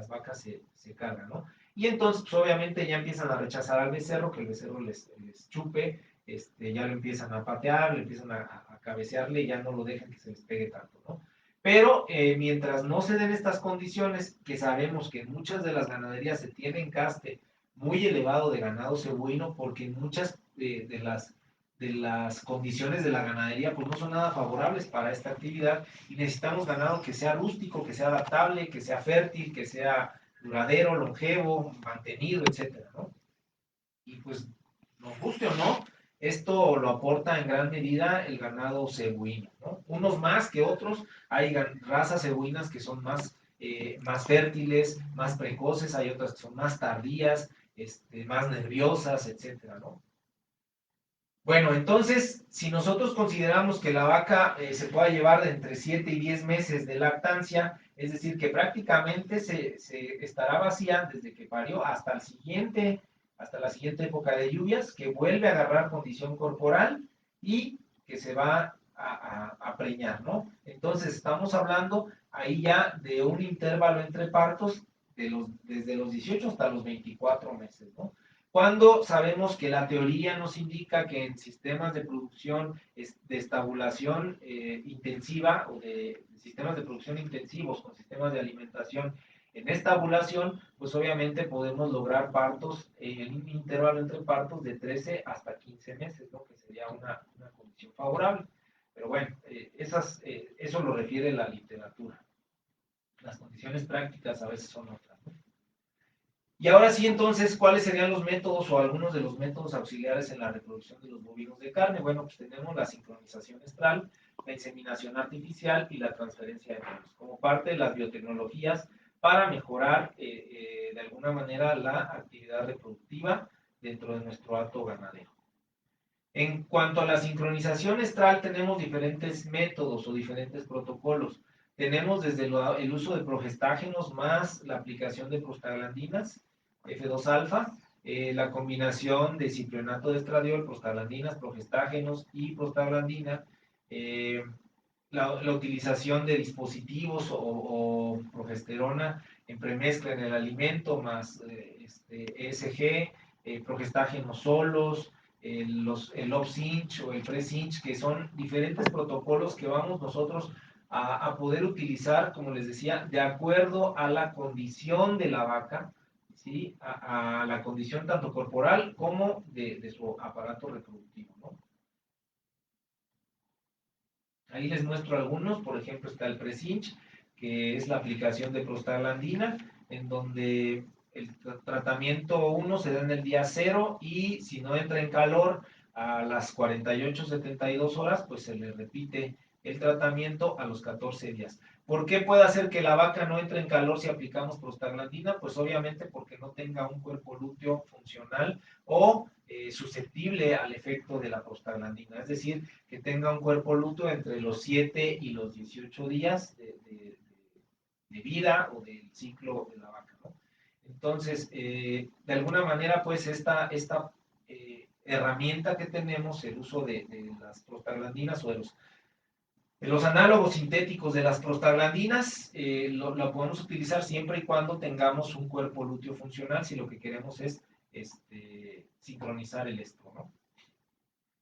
vacas se cargan, ¿no? Y entonces, pues, obviamente ya empiezan a rechazar al becerro, que el becerro les chupe, ya lo empiezan a patear, le empiezan a cabecearle y ya no lo dejan que se les pegue tanto, ¿no? Pero mientras no se den estas condiciones, que sabemos que en muchas de las ganaderías se tiene encaste muy elevado de ganado cebuino, porque en muchas de las condiciones de la ganadería pues no son nada favorables para esta actividad y necesitamos ganado que sea rústico, que sea adaptable, que sea fértil, que sea duradero, longevo, mantenido, etcétera, ¿no? Y pues nos guste o no, esto lo aporta en gran medida el ganado cebuino, ¿no? Unos más que otros, hay razas cebuinas que son más fértiles, más precoces, hay otras que son más tardías, más nerviosas, etcétera, ¿no? Bueno, entonces, si nosotros consideramos que la vaca se pueda llevar de entre 7 y 10 meses de lactancia, es decir, que prácticamente se estará vacía desde que parió hasta la siguiente época de lluvias, que vuelve a agarrar condición corporal y que se va a preñar, ¿no? Entonces, estamos hablando ahí ya de un intervalo entre partos desde los 18 hasta los 24 meses, ¿no? Cuando sabemos que la teoría nos indica que en sistemas de producción de estabulación intensiva o de sistemas de producción intensivos con sistemas de alimentación en estabulación, pues obviamente podemos lograr partos en un intervalo entre partos de 13 hasta 15 meses, ¿no? Que sería una condición favorable. Pero bueno, eso lo refiere la literatura. Las condiciones prácticas a veces son otras, ¿no? Y ahora sí, entonces, ¿cuáles serían los métodos o algunos de los métodos auxiliares en la reproducción de los bovinos de carne? Bueno, pues tenemos la sincronización estral, la inseminación artificial y la transferencia de genes, como parte de las biotecnologías para mejorar de alguna manera la actividad reproductiva dentro de nuestro hato ganadero. En cuanto a la sincronización estral, tenemos diferentes métodos o diferentes protocolos. Tenemos desde el uso de progestágenos más la aplicación de prostaglandinas, F2-alfa, la combinación de ciprionato de estradiol, prostaglandinas, progestágenos y prostaglandina, la utilización de dispositivos o progesterona en premezcla en el alimento, más ESG, progestágenos solos, el off-cinch o el pre-cinch, que son diferentes protocolos que vamos nosotros a poder utilizar, como les decía, de acuerdo a la condición de la vaca, ¿sí? A la condición tanto corporal como de su aparato reproductivo, ¿no? Ahí les muestro algunos, por ejemplo está el Precinch, que es la aplicación de prostaglandina, en donde el tratamiento 1 se da en el día 0 y si no entra en calor a las 48-72 horas, pues se le repite el tratamiento a los 14 días. ¿Por qué puede hacer que la vaca no entre en calor si aplicamos prostaglandina? Pues obviamente porque no tenga un cuerpo lúteo funcional o susceptible al efecto de la prostaglandina. Es decir, que tenga un cuerpo lúteo entre los 7 y los 18 días de vida o del ciclo de la vaca, ¿no? Entonces, de alguna manera, pues esta herramienta que tenemos, el uso de las prostaglandinas o de los análogos sintéticos de las prostaglandinas, lo podemos utilizar siempre y cuando tengamos un cuerpo lúteo funcional, si lo que queremos es sincronizar el estro, ¿no?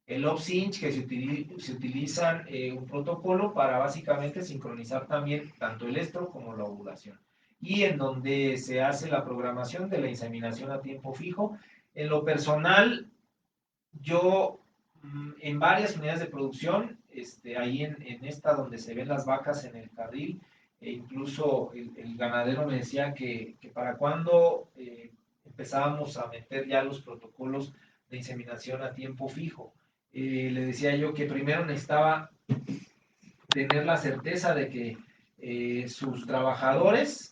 El OpSync, que se utiliza un protocolo para básicamente sincronizar también tanto el estro como la ovulación. Y en donde se hace la programación de la inseminación a tiempo fijo. En lo personal, yo en varias unidades de producción, ahí en esta donde se ven las vacas en el carril, e incluso el ganadero me decía que para cuando empezábamos a meter ya los protocolos de inseminación a tiempo fijo. Le decía yo que primero necesitaba tener la certeza de que sus trabajadores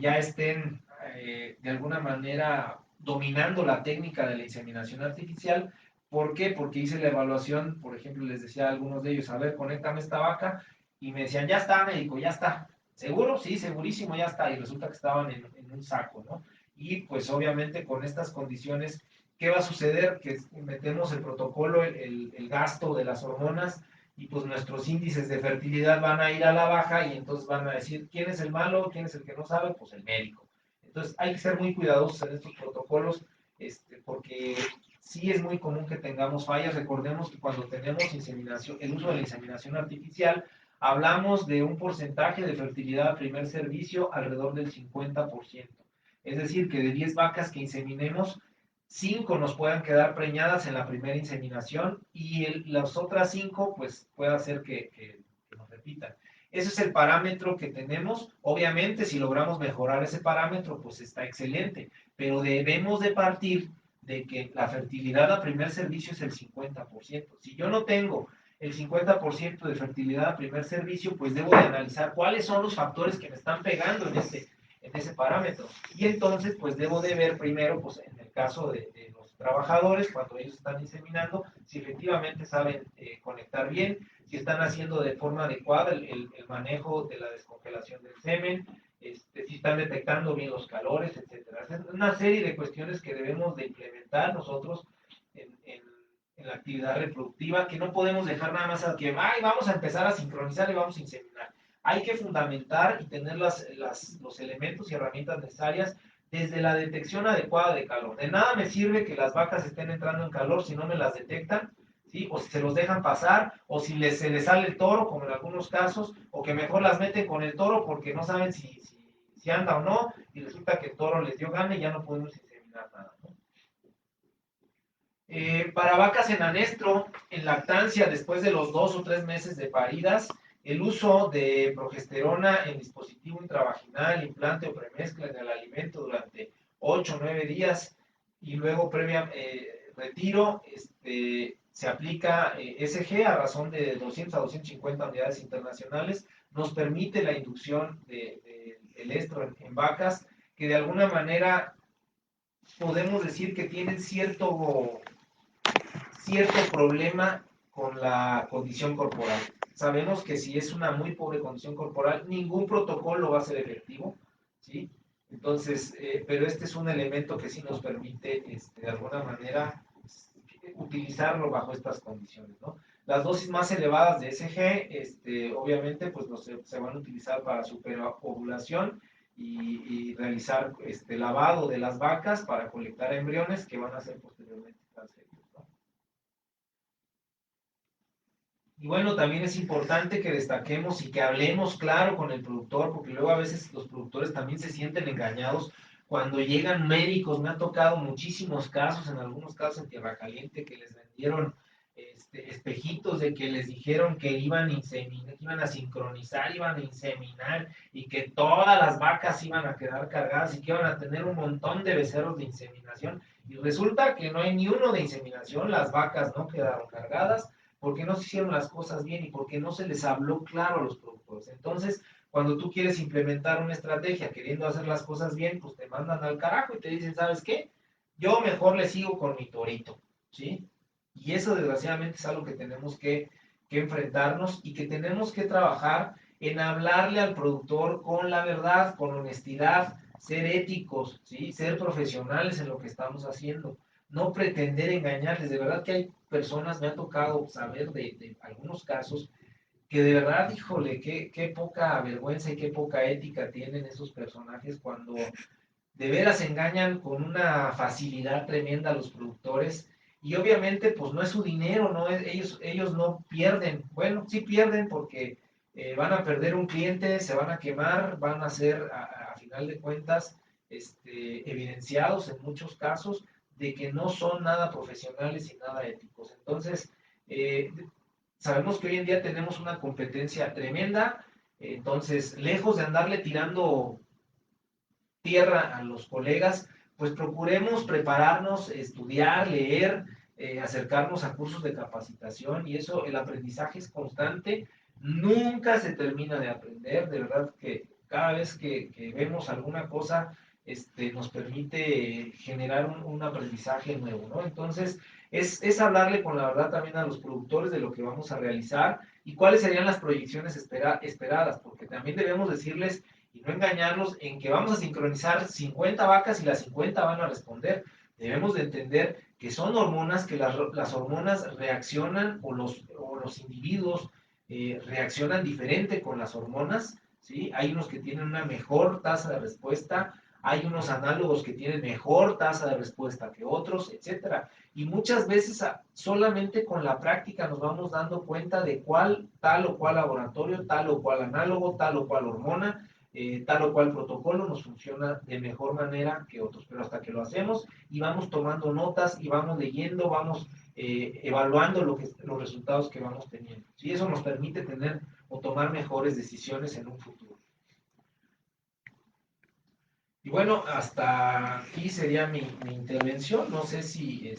ya estén de alguna manera dominando la técnica de la inseminación artificial. ¿Por qué? Porque hice la evaluación, por ejemplo, les decía a algunos de ellos, a ver, conéctame esta vaca, y me decían, ya está, médico, ya está. ¿Seguro? Sí, segurísimo, ya está. Y resulta que estaban en un saco, ¿no? Y pues obviamente con estas condiciones, ¿qué va a suceder? Que metemos el protocolo, el gasto de las hormonas, y pues nuestros índices de fertilidad van a ir a la baja y entonces van a decir, ¿quién es el malo? ¿Quién es el que no sabe? Pues el médico. Entonces hay que ser muy cuidadosos en estos protocolos, porque sí es muy común que tengamos fallas. Recordemos que cuando tenemos inseminación, el uso de la inseminación artificial, hablamos de un porcentaje de fertilidad a primer servicio alrededor del 50%. Es decir, que de 10 vacas que inseminemos, 5 nos puedan quedar preñadas en la primera inseminación y las otras 5 pues puede hacer que nos repitan. Ese es el parámetro que tenemos. Obviamente, si logramos mejorar ese parámetro, pues está excelente, pero debemos de partir de que la fertilidad a primer servicio es el 50%. Si yo no tengo el 50% de fertilidad a primer servicio, pues debo de analizar cuáles son los factores que me están pegando en ese parámetro. Y entonces, pues debo de ver primero, pues en el caso de los trabajadores, cuando ellos están inseminando, si efectivamente saben conectar bien, si están haciendo de forma adecuada el manejo de la descongelación del semen, si están detectando bien los calores, etcétera. Es una serie de cuestiones que debemos de implementar nosotros en la actividad reproductiva, que no podemos dejar nada más a que, ay, vamos a empezar a sincronizar y vamos a inseminar. Hay que fundamentar y tener los elementos y herramientas necesarias desde la detección adecuada de calor. De nada me sirve que las vacas estén entrando en calor si no me las detectan, ¿sí? O si se los dejan pasar, o si se les sale el toro, como en algunos casos, o que mejor las meten con el toro porque no saben si anda o no, y resulta que el toro les dio gana y ya no podemos inseminar nada, ¿no? Para vacas en anestro, en lactancia, después de los 2 o 3 meses de paridas, el uso de progesterona en dispositivo intravaginal, implante o premezcla en el alimento durante 8 o 9 días y luego previa retiro, se aplica SG a razón de 200 a 250 unidades internacionales, nos permite la inducción del estro en vacas que de alguna manera podemos decir que tienen cierto problema con la condición corporal. Sabemos que si es una muy pobre condición corporal, ningún protocolo va a ser efectivo, ¿sí? Entonces, pero este es un elemento que sí nos permite, de alguna manera, utilizarlo bajo estas condiciones, ¿no? Las dosis más elevadas de SG, obviamente, pues se van a utilizar para superovulación y realizar lavado de las vacas para colectar embriones que van a ser posteriormente transferidos. Y bueno, también es importante que destaquemos y que hablemos claro con el productor, porque luego a veces los productores también se sienten engañados cuando llegan médicos. Me han tocado muchísimos casos, en algunos casos en Tierra Caliente, que les vendieron espejitos de que les dijeron que iban a inseminar, que iban a sincronizar, iban a inseminar y que todas las vacas iban a quedar cargadas y que iban a tener un montón de becerros de inseminación. Y resulta que no hay ni uno de inseminación, las vacas no quedaron cargadas porque no se hicieron las cosas bien y porque no se les habló claro a los productores. Entonces, cuando tú quieres implementar una estrategia queriendo hacer las cosas bien, pues te mandan al carajo y te dicen, ¿sabes qué? Yo mejor le sigo con mi torito, ¿sí? Y eso desgraciadamente es algo que tenemos que enfrentarnos y que tenemos que trabajar en hablarle al productor con la verdad, con honestidad, ser éticos, ¿sí? Ser profesionales en lo que estamos haciendo, no pretender engañarles. De verdad que hay personas, me ha tocado saber de algunos casos, que de verdad, híjole, qué poca vergüenza y qué poca ética tienen esos personajes cuando de veras engañan con una facilidad tremenda a los productores. Y obviamente, pues no es su dinero, no es, ellos no pierden. Bueno, sí pierden porque van a perder un cliente, se van a quemar, van a ser, a final de cuentas, evidenciados en muchos casos de que no son nada profesionales y nada éticos. Entonces, sabemos que hoy en día tenemos una competencia tremenda, entonces, lejos de andarle tirando tierra a los colegas, pues procuremos prepararnos, estudiar, leer, acercarnos a cursos de capacitación y eso, el aprendizaje es constante, nunca se termina de aprender, de verdad que cada vez que vemos alguna cosa, nos permite generar un aprendizaje nuevo, ¿no? Entonces, es hablarle con la verdad también a los productores de lo que vamos a realizar y cuáles serían las proyecciones esperadas, porque también debemos decirles y no engañarlos en que vamos a sincronizar 50 vacas y las 50 van a responder. Debemos de entender que son hormonas, que las hormonas reaccionan o los individuos reaccionan diferente con las hormonas, ¿sí? Hay unos que tienen una mejor tasa de respuesta, hay unos análogos que tienen mejor tasa de respuesta que otros, etcétera. Y muchas veces solamente con la práctica nos vamos dando cuenta de cuál tal o cual laboratorio, tal o cual análogo, tal o cual hormona, tal o cual protocolo nos funciona de mejor manera que otros, pero hasta que lo hacemos y vamos tomando notas y vamos leyendo, vamos evaluando los resultados que vamos teniendo. Y eso nos permite tener o tomar mejores decisiones en un futuro. Y bueno, hasta aquí sería mi intervención. No sé si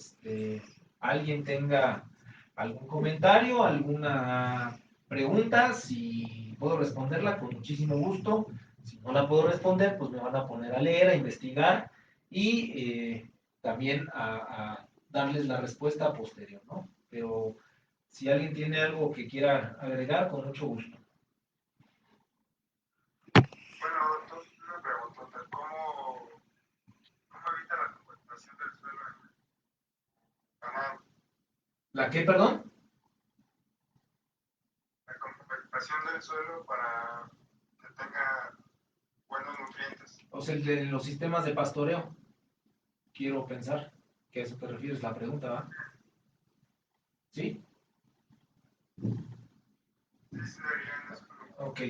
alguien tenga algún comentario, alguna pregunta. Si puedo responderla, con muchísimo gusto. Si no la puedo responder, pues me van a poner a leer, a investigar y también a darles la respuesta posterior, ¿no? Pero si alguien tiene algo que quiera agregar, con mucho gusto. Bueno, doctor, una pregunta. ¿Cómo evita la compactación del suelo en ganado? ¿La qué, perdón? La compactación del suelo para que tenga buenos nutrientes. O sea, el de los sistemas de pastoreo. Quiero pensar que a eso te refieres la pregunta, ¿va? ¿Sí? Sí, sí, deberían eso. Ok.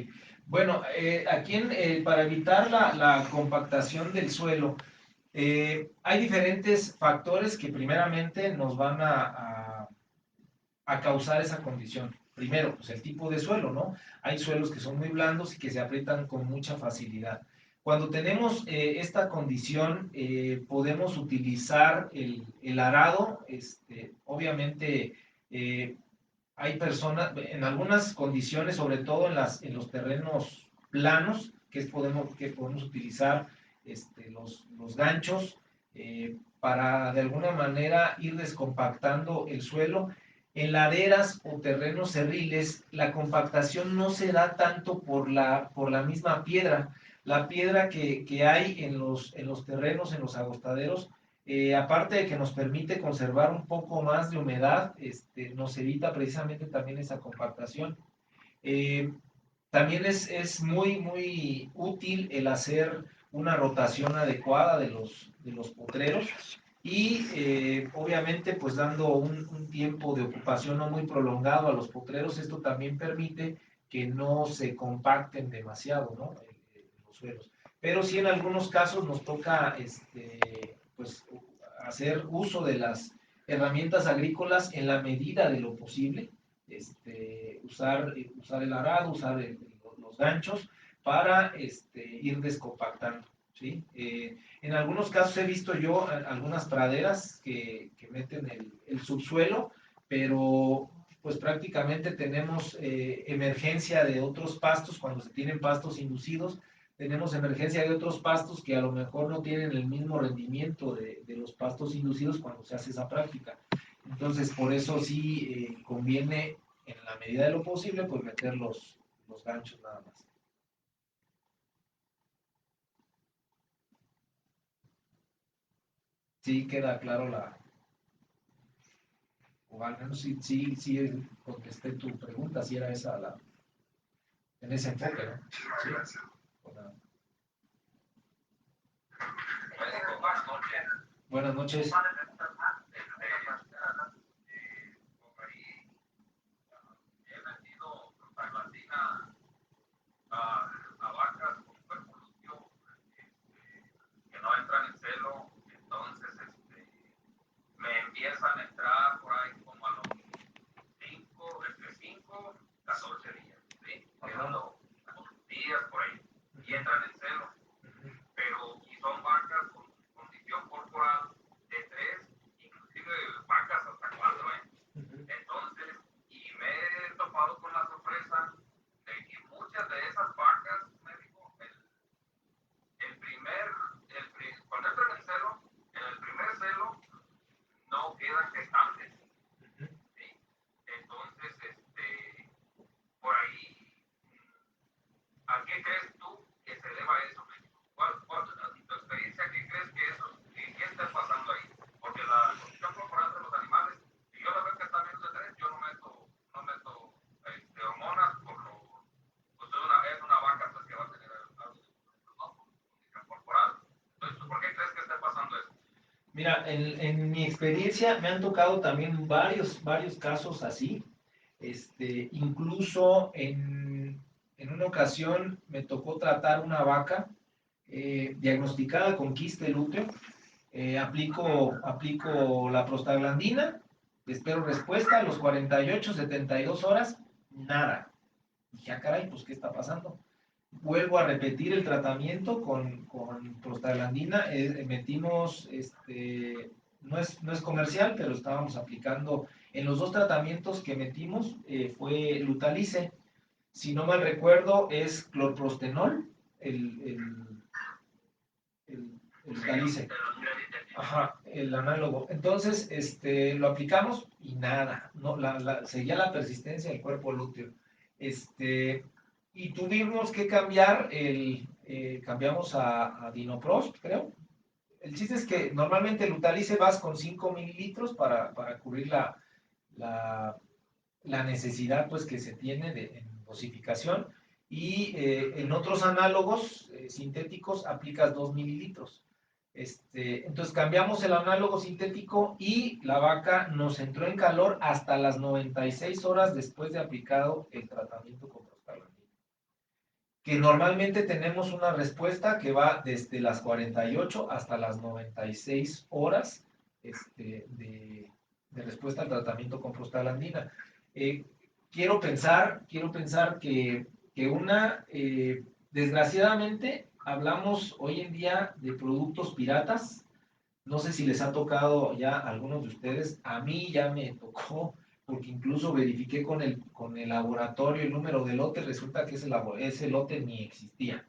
Bueno, aquí para evitar la compactación del suelo, hay diferentes factores que primeramente nos van a causar esa condición. Primero, pues el tipo de suelo, ¿no? Hay suelos que son muy blandos y que se aprietan con mucha facilidad. Cuando tenemos esta condición, podemos utilizar el arado, obviamente hay personas, en algunas condiciones, sobre todo en los terrenos planos, que podemos utilizar los ganchos para de alguna manera ir descompactando el suelo. En laderas o terrenos cerriles, la compactación no se da tanto por la misma piedra. La piedra que hay en los terrenos, en los agostaderos, aparte de que nos permite conservar un poco más de humedad, nos evita precisamente también esa compactación. Eh, También es muy, muy útil el hacer una rotación adecuada de los potreros y obviamente pues dando un tiempo de ocupación no muy prolongado a los potreros, esto también permite que no se compacten demasiado, ¿no? Los suelos. Pero sí en algunos casos nos toca pues, hacer uso de las herramientas agrícolas en la medida de lo posible, usar el arado, usar los ganchos para ir descompactando. ¿Sí? En algunos casos he visto yo algunas praderas que meten el subsuelo, pero pues prácticamente tenemos emergencia de otros pastos cuando se tienen pastos inducidos, tenemos emergencia de otros pastos que a lo mejor no tienen el mismo rendimiento de los pastos inducidos cuando se hace esa práctica. Entonces, por eso sí conviene, en la medida de lo posible, pues meter los ganchos nada más. Sí, queda claro o al menos sí contesté tu pregunta, si era esa en ese enfoque, ¿no? Muchísimas Sí. gracias. Bueno. Buenas noches. A vacas con cuerpo limpio que no entran en celo, entonces me empiezan a entrar por ahí como a los 5 14 días, ¿sí? Quedando días por ahí, y entran en celo, pero y son vacas con condición corporal de 3, inclusive vacas hasta 4, ¿eh? Entonces, y me he topado con la sorpresa de que muchas de esas vacas, me dijo, cuando entran en el primer celo, no quedan gestantes, ¿sí? Entonces, por ahí, ¿a qué crees tú que se deba eso, México? En tu experiencia, ¿qué crees que eso, qué está pasando ahí? Porque la condición corporal de los animales, si yo lo veo que está menos de 3, yo no meto hormonas por lo, pues es una vaca pues, que va a tener algo de condición corporal. Entonces, ¿tú por qué crees que está pasando eso? Mira, en mi experiencia me han tocado también varios casos así. Incluso en una ocasión me tocó tratar una vaca diagnosticada con quiste lúteo. Aplico la prostaglandina, espero respuesta a los 48, 72 horas, nada. Dije, ah, caray, pues, ¿qué está pasando? vuelvo a repetir el tratamiento con prostaglandina. Metimos, no es comercial, pero estábamos aplicando en los dos tratamientos que metimos, fue Lutalice. Si no mal recuerdo, es clorprostenol, el, el, el Lutalice. Ajá, el análogo. Entonces, lo aplicamos y nada, no, seguía la persistencia del cuerpo lúteo. Y tuvimos que cambiar cambiamos a Dinoprost, creo. El chiste es que normalmente el Lutalice vas con 5 mililitros para cubrir la, la necesidad pues que se tiene en dosificación, y en otros análogos sintéticos aplicas 2 mililitros. Entonces cambiamos el análogo sintético y la vaca nos entró en calor hasta las 96 horas después de aplicado el tratamiento con prostaglandina. Que normalmente tenemos una respuesta que va desde las 48 hasta las 96 horas de respuesta al tratamiento con prostaglandina. Eh, quiero pensar que desgraciadamente, hablamos hoy en día de productos piratas. No sé si les ha tocado ya a algunos de ustedes, a mí ya me tocó, porque incluso verifiqué con el laboratorio el número de lote, resulta que ese lote ni existía,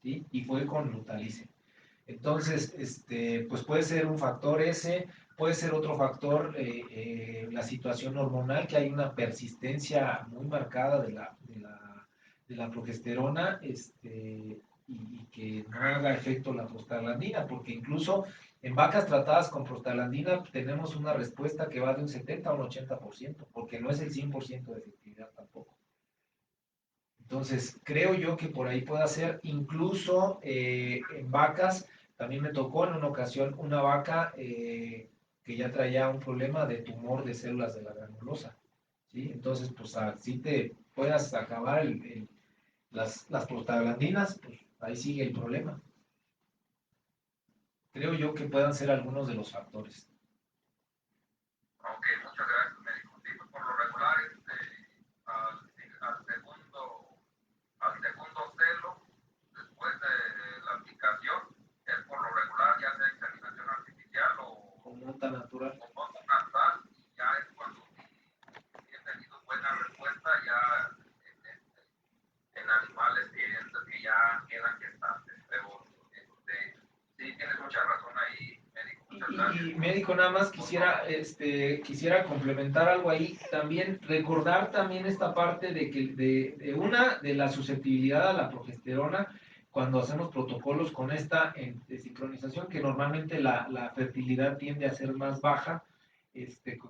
¿sí? Y fue con Lutalice. Entonces, pues puede ser un factor ese, puede ser otro factor, la situación hormonal, que hay una persistencia muy marcada de la progesterona, y que no haga efecto la prostaglandina, porque incluso en vacas tratadas con prostaglandina tenemos una respuesta que va de un 70 a un 80%, porque no es el 100% de efectividad tampoco. Entonces, creo yo que por ahí puede ser, incluso en vacas. También me tocó en una ocasión una vaca que ya traía un problema de tumor de células de la granulosa, ¿sí? Entonces, pues así te puedas acabar las prostaglandinas, pues ahí sigue el problema. Creo yo que puedan ser algunos de los factores. Ok, muchas gracias, médico. Sí, pues por lo regular, al, al segundo celo, después de la aplicación, es por lo regular ya sea inseminación artificial o monta natural. O monta natural, y ya es cuando sí he tenido buena respuesta ya en animales que ya quedan gestantes. Pero sí tienes mucha razón ahí, médico. Muchas gracias. Y médico, nada más quisiera complementar algo ahí. También recordar también esta parte de que de la susceptibilidad a la progesterona cuando hacemos protocolos con esta de sincronización, que normalmente la fertilidad tiende a ser más baja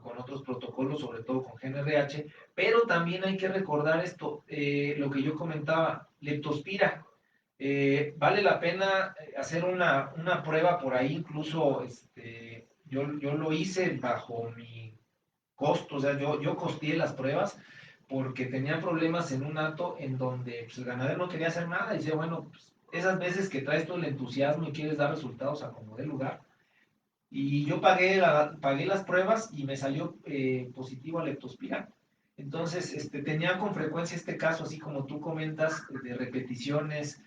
con otros protocolos, sobre todo con GnRH, pero también hay que recordar esto, lo que yo comentaba, leptospira. Vale la pena hacer una prueba por ahí, incluso yo lo hice bajo mi costo, o sea, yo costeé las pruebas porque tenía problemas en un hato en donde pues, el ganadero no quería hacer nada, y decía, bueno, pues, esas veces que traes todo el entusiasmo y quieres dar resultados a como dé lugar, y yo pagué las pruebas y me salió positivo a leptospira. Entonces, tenía con frecuencia este caso, así como tú comentas, de repeticiones,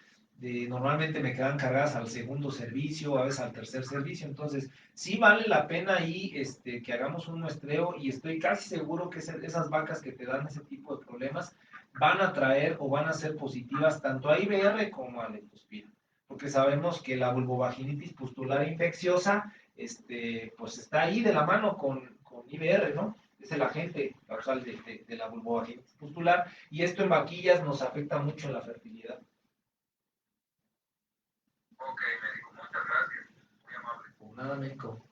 normalmente me quedan cargadas al segundo servicio, a veces al tercer servicio. Entonces, sí vale la pena ahí que hagamos un muestreo, y estoy casi seguro que esas vacas que te dan ese tipo de problemas van a traer o van a ser positivas tanto a IBR como a leptospira, porque sabemos que la vulvovaginitis pustular infecciosa pues está ahí de la mano con IBR, ¿no? Es el agente causal de la vulvovaginitis pustular, y esto en vaquillas nos afecta mucho en la fertilidad. Ok, médico, muchas gracias. Muy amable. Pues nada, médico.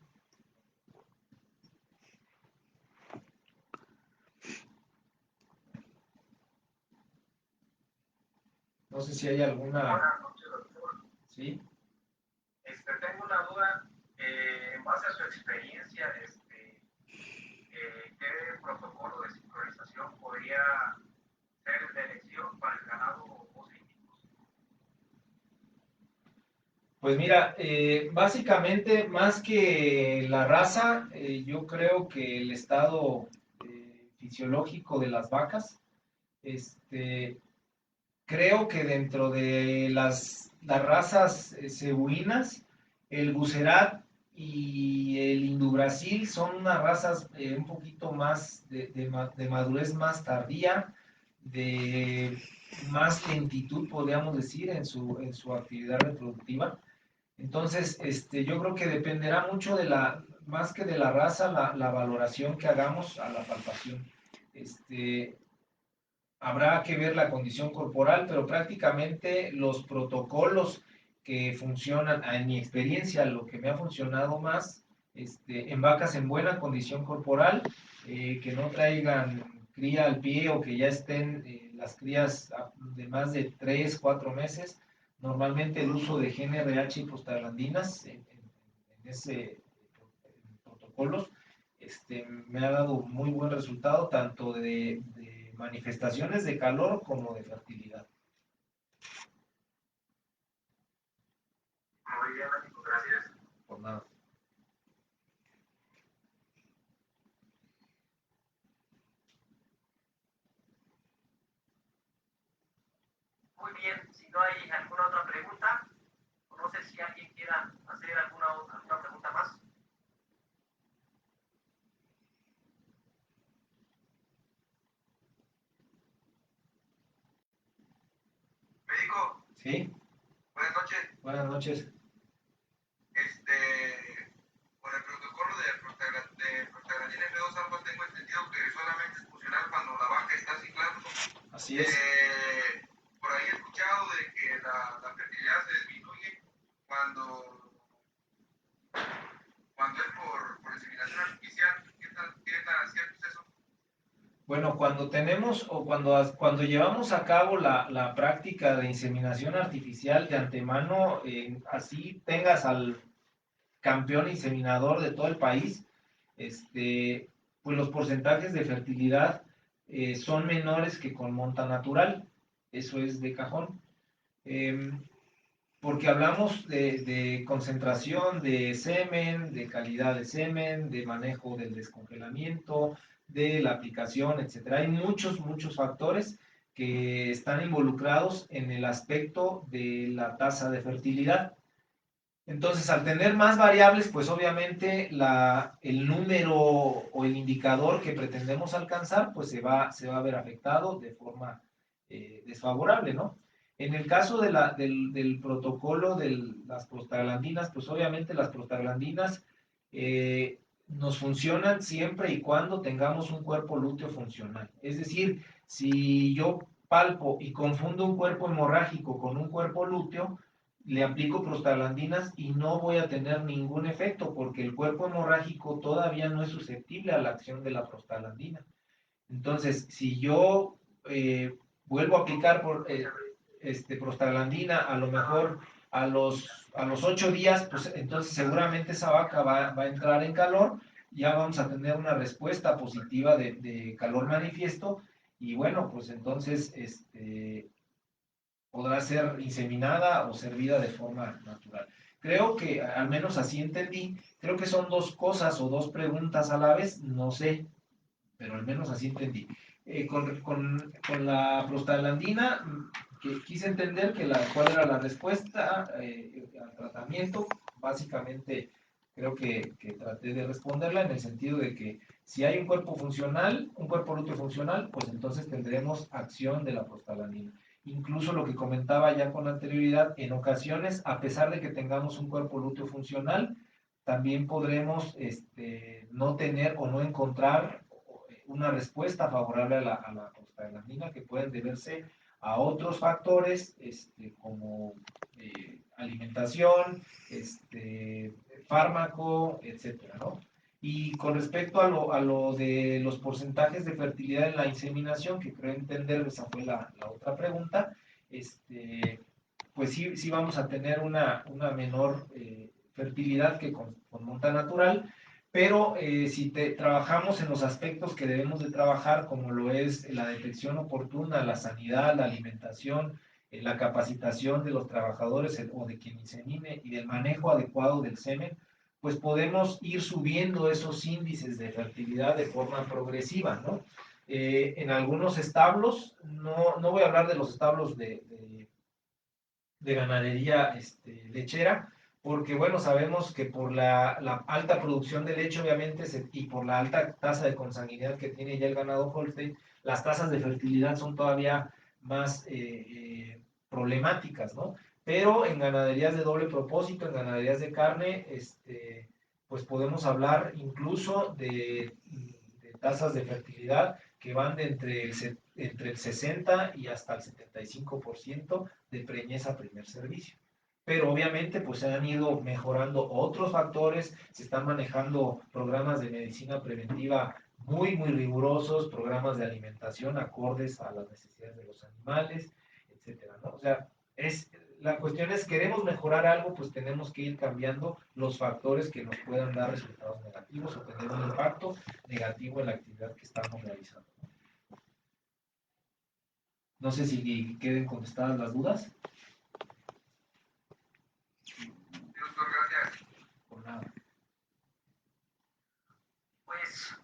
No sé si hay alguna... Buenas noches, doctor. ¿Sí? Tengo una duda, en base a su experiencia, ¿qué protocolo de sincronización podría ser de elección para el ganado bovino? Pues mira, básicamente más que la raza, yo creo que el estado fisiológico de las vacas, Creo que dentro de las razas cebuinas, el Bucerat y el Indobrasil son unas razas un poquito más de madurez más tardía, de más lentitud, podríamos decir, en su actividad reproductiva. Entonces, yo creo que dependerá mucho de más que de la raza, la valoración que hagamos a la palpación. Este, Habrá que ver la condición corporal, pero prácticamente los protocolos que funcionan, en mi experiencia, lo que me ha funcionado más, en vacas en buena condición corporal, que no traigan cría al pie o que ya estén las crías de más de 3, 4 meses, normalmente el uso de GnRH y prostaglandinas en ese protocolos, me ha dado muy buen resultado, tanto de manifestaciones de calor como de fertilidad. Muy bien, amigo, gracias. Por nada. Muy bien, si no hay alguna otra pregunta, no sé si alguien quiera hacer alguna pregunta más. Médico. Sí. Buenas noches. Buenas noches. Por el protocolo de prostaglandina F2 alfa tengo entendido que solamente es funcional cuando la vaca está ciclando. Así es. Por ahí he escuchado de que la fertilidad se disminuye cuando, cuando es por inseminación artificial. ¿Qué tan cierto es eso? Bueno, cuando tenemos o cuando llevamos a cabo la práctica de inseminación artificial de antemano, así tengas al campeón inseminador de todo el país, pues los porcentajes de fertilidad son menores que con monta natural. Eso es de cajón. Porque hablamos de concentración de semen, de calidad de semen, de manejo del descongelamiento, de la aplicación, etcétera. Hay muchos, muchos factores que están involucrados en el aspecto de la tasa de fertilidad. Entonces, al tener más variables, pues obviamente el número o el indicador que pretendemos alcanzar, pues se va a ver afectado de forma desfavorable, ¿no? En el caso del protocolo de las prostaglandinas, pues obviamente las prostaglandinas nos funcionan siempre y cuando tengamos un cuerpo lúteo funcional. Es decir, si yo palpo y confundo un cuerpo hemorrágico con un cuerpo lúteo, le aplico prostaglandinas y no voy a tener ningún efecto porque el cuerpo hemorrágico todavía no es susceptible a la acción de la prostaglandina. Entonces, si yo vuelvo a aplicar prostaglandina, a lo mejor a los 8 días, pues entonces seguramente esa vaca va a entrar en calor, ya vamos a tener una respuesta positiva de calor manifiesto y bueno, pues entonces podrá ser inseminada o servida de forma natural. Creo que, al menos así entendí, creo que son dos cosas o dos preguntas a la vez, no sé, pero al menos así entendí. Con la prostaglandina, que quise entender cuál era la respuesta al tratamiento, básicamente creo que traté de responderla en el sentido de que si hay un cuerpo funcional, un cuerpo lúteo funcional, pues entonces tendremos acción de la prostaglandina. Incluso lo que comentaba ya con anterioridad, en ocasiones, a pesar de que tengamos un cuerpo lúteo funcional, también podremos no tener o no encontrar una respuesta favorable a la prostaglandina que pueden deberse a otros factores como alimentación, fármaco, etcétera, ¿no? Y con respecto a lo de los porcentajes de fertilidad en la inseminación, que creo entender, esa fue la otra pregunta, pues sí, sí vamos a tener una menor fertilidad que con monta natural, pero si trabajamos en los aspectos que debemos de trabajar, como lo es la detección oportuna, la sanidad, la alimentación, la capacitación de los trabajadores o de quien insemine y del manejo adecuado del semen, pues podemos ir subiendo esos índices de fertilidad de forma progresiva, ¿no? En algunos establos, no voy a hablar de los establos de ganadería lechera, porque bueno, sabemos que por la alta producción de leche, obviamente, y por la alta tasa de consanguinidad que tiene ya el ganado Holstein, las tasas de fertilidad son todavía más problemáticas, ¿no? Pero en ganaderías de doble propósito, en ganaderías de carne, pues podemos hablar incluso de tasas de fertilidad que van de entre el 60 y hasta el 75% de preñez a primer servicio. Pero obviamente pues se han ido mejorando otros factores, se están manejando programas de medicina preventiva muy rigurosos, programas de alimentación acordes a las necesidades de los animales, etcétera, ¿no? O sea, la cuestión es, queremos mejorar algo, pues tenemos que ir cambiando los factores que nos puedan dar resultados negativos o tener un impacto negativo en la actividad que estamos realizando. No sé si queden contestadas las dudas. Doctor, gracias. Por nada. Pues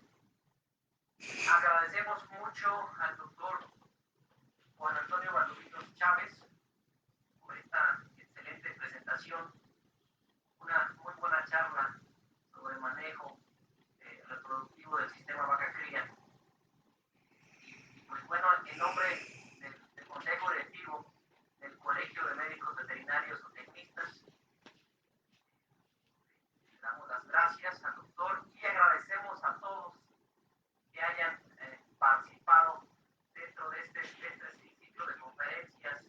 agradecemos mucho al doctor Juan Antonio Valdovinos Chávez por esta excelente presentación, una muy buena charla sobre el manejo reproductivo del sistema vaca cría. Y pues bueno, en nombre del Consejo Directivo del Colegio de Médicos Veterinarios o Tecnistas, le damos las gracias al doctor y agradecemos a todos que hayan participado dentro de este ciclo de conferencias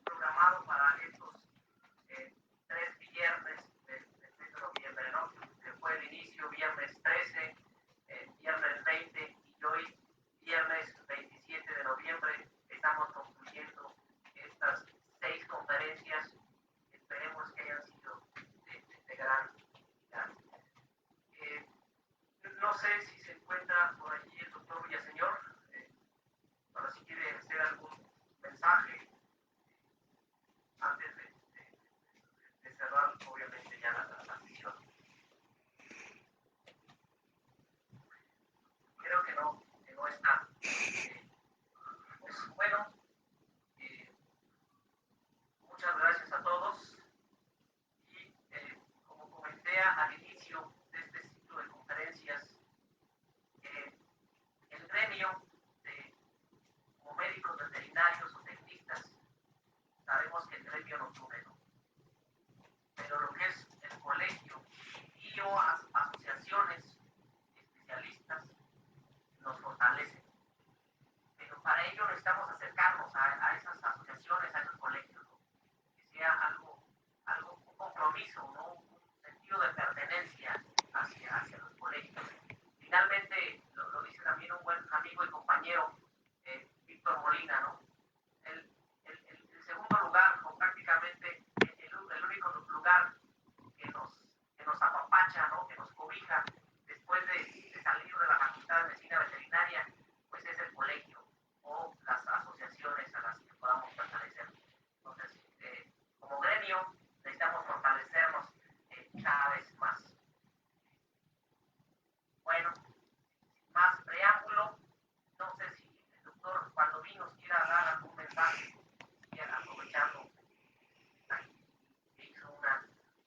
programado para estos 3 viernes del mes de noviembre, ¿no? Que fue el inicio viernes 13, viernes 20 y hoy viernes 27 de noviembre. Estamos concluyendo estas 6 conferencias. Esperemos que hayan sido de gran utilidad. No sé si se encuentra por allí el doctor Villaseñor, para si quiere hacer algún mensaje antes de cerrar, obviamente, ya la transmisión. Creo que no está. Pues bueno, muchas gracias a todos y como comenté al inicio de este ciclo de conferencias, el gremio como médicos veterinarios o tecnistas, sabemos que el gremio nos une, ¿no? Pero lo que es el colegio y o asociaciones especialistas nos fortalecen. Pero para ello necesitamos acercarnos a esas asociaciones, a esos colegios, ¿no? Que sea algo, un compromiso, ¿no? Un sentido de pertenencia hacia los colegios. Finalmente, lo dice también un buen amigo y compañero, Víctor Molina, ¿no? El segundo lugar, o prácticamente el único lugar que nos apapacha, ¿no? Que nos cobija después de salir de la Facultad de Medicina Veterinaria, pues es el colegio o las asociaciones a las que podamos pertenecer. Entonces, como gremio, necesitamos fortalecernos cada vez más. Bueno, más preámbulo, no sé si el doctor Valdovinos quiera dar algún mensaje, aprovechando que hizo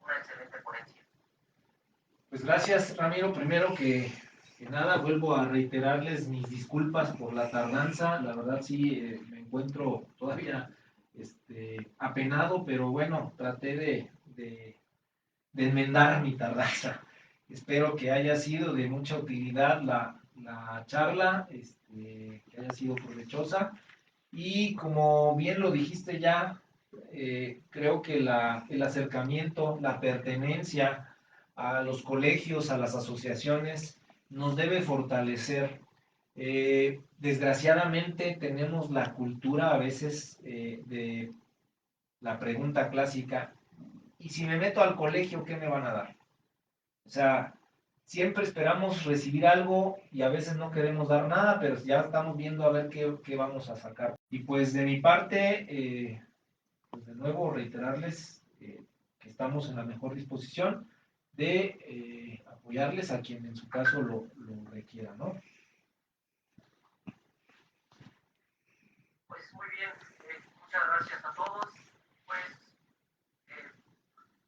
una excelente ponencia. Pues gracias, Ramiro. Primero que nada, vuelvo a reiterarles mis disculpas por la tardanza. La verdad sí, me encuentro todavía apenado, pero bueno, traté de enmendar mi tardanza. Espero que haya sido de mucha utilidad la charla, que haya sido provechosa. Y como bien lo dijiste ya, creo que el acercamiento, la pertenencia a los colegios, a las asociaciones, nos debe fortalecer. Desgraciadamente tenemos la cultura a veces de la pregunta clásica, ¿y si me meto al colegio, qué me van a dar? O sea, siempre esperamos recibir algo y a veces no queremos dar nada, pero ya estamos viendo a ver qué vamos a sacar. Y pues de mi parte, pues de nuevo reiterarles que estamos en la mejor disposición de apoyarles a quien en su caso lo requiera, ¿no? Pues muy bien, muchas gracias a todos. Pues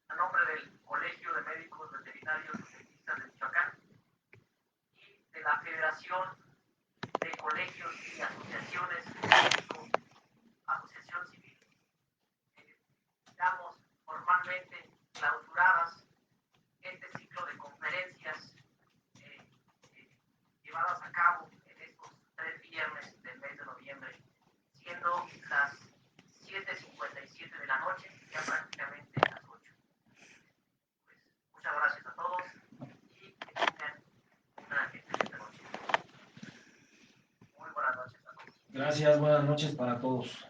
a nombre del Colegio de Médicos Veterinarios Zootecnistas de Michoacán y de la Federación de Colegios y Asociaciones de México, Asociación Civil, damos formalmente clausuradas este ciclo de conferencias llevadas a cabo en estos 3 viernes del mes de noviembre, siendo las 7:57 de la noche, ya prácticamente las 8. Pues, muchas gracias a todos y que tengan una excelente noche. Muy buenas noches a todos. Gracias, buenas noches para todos.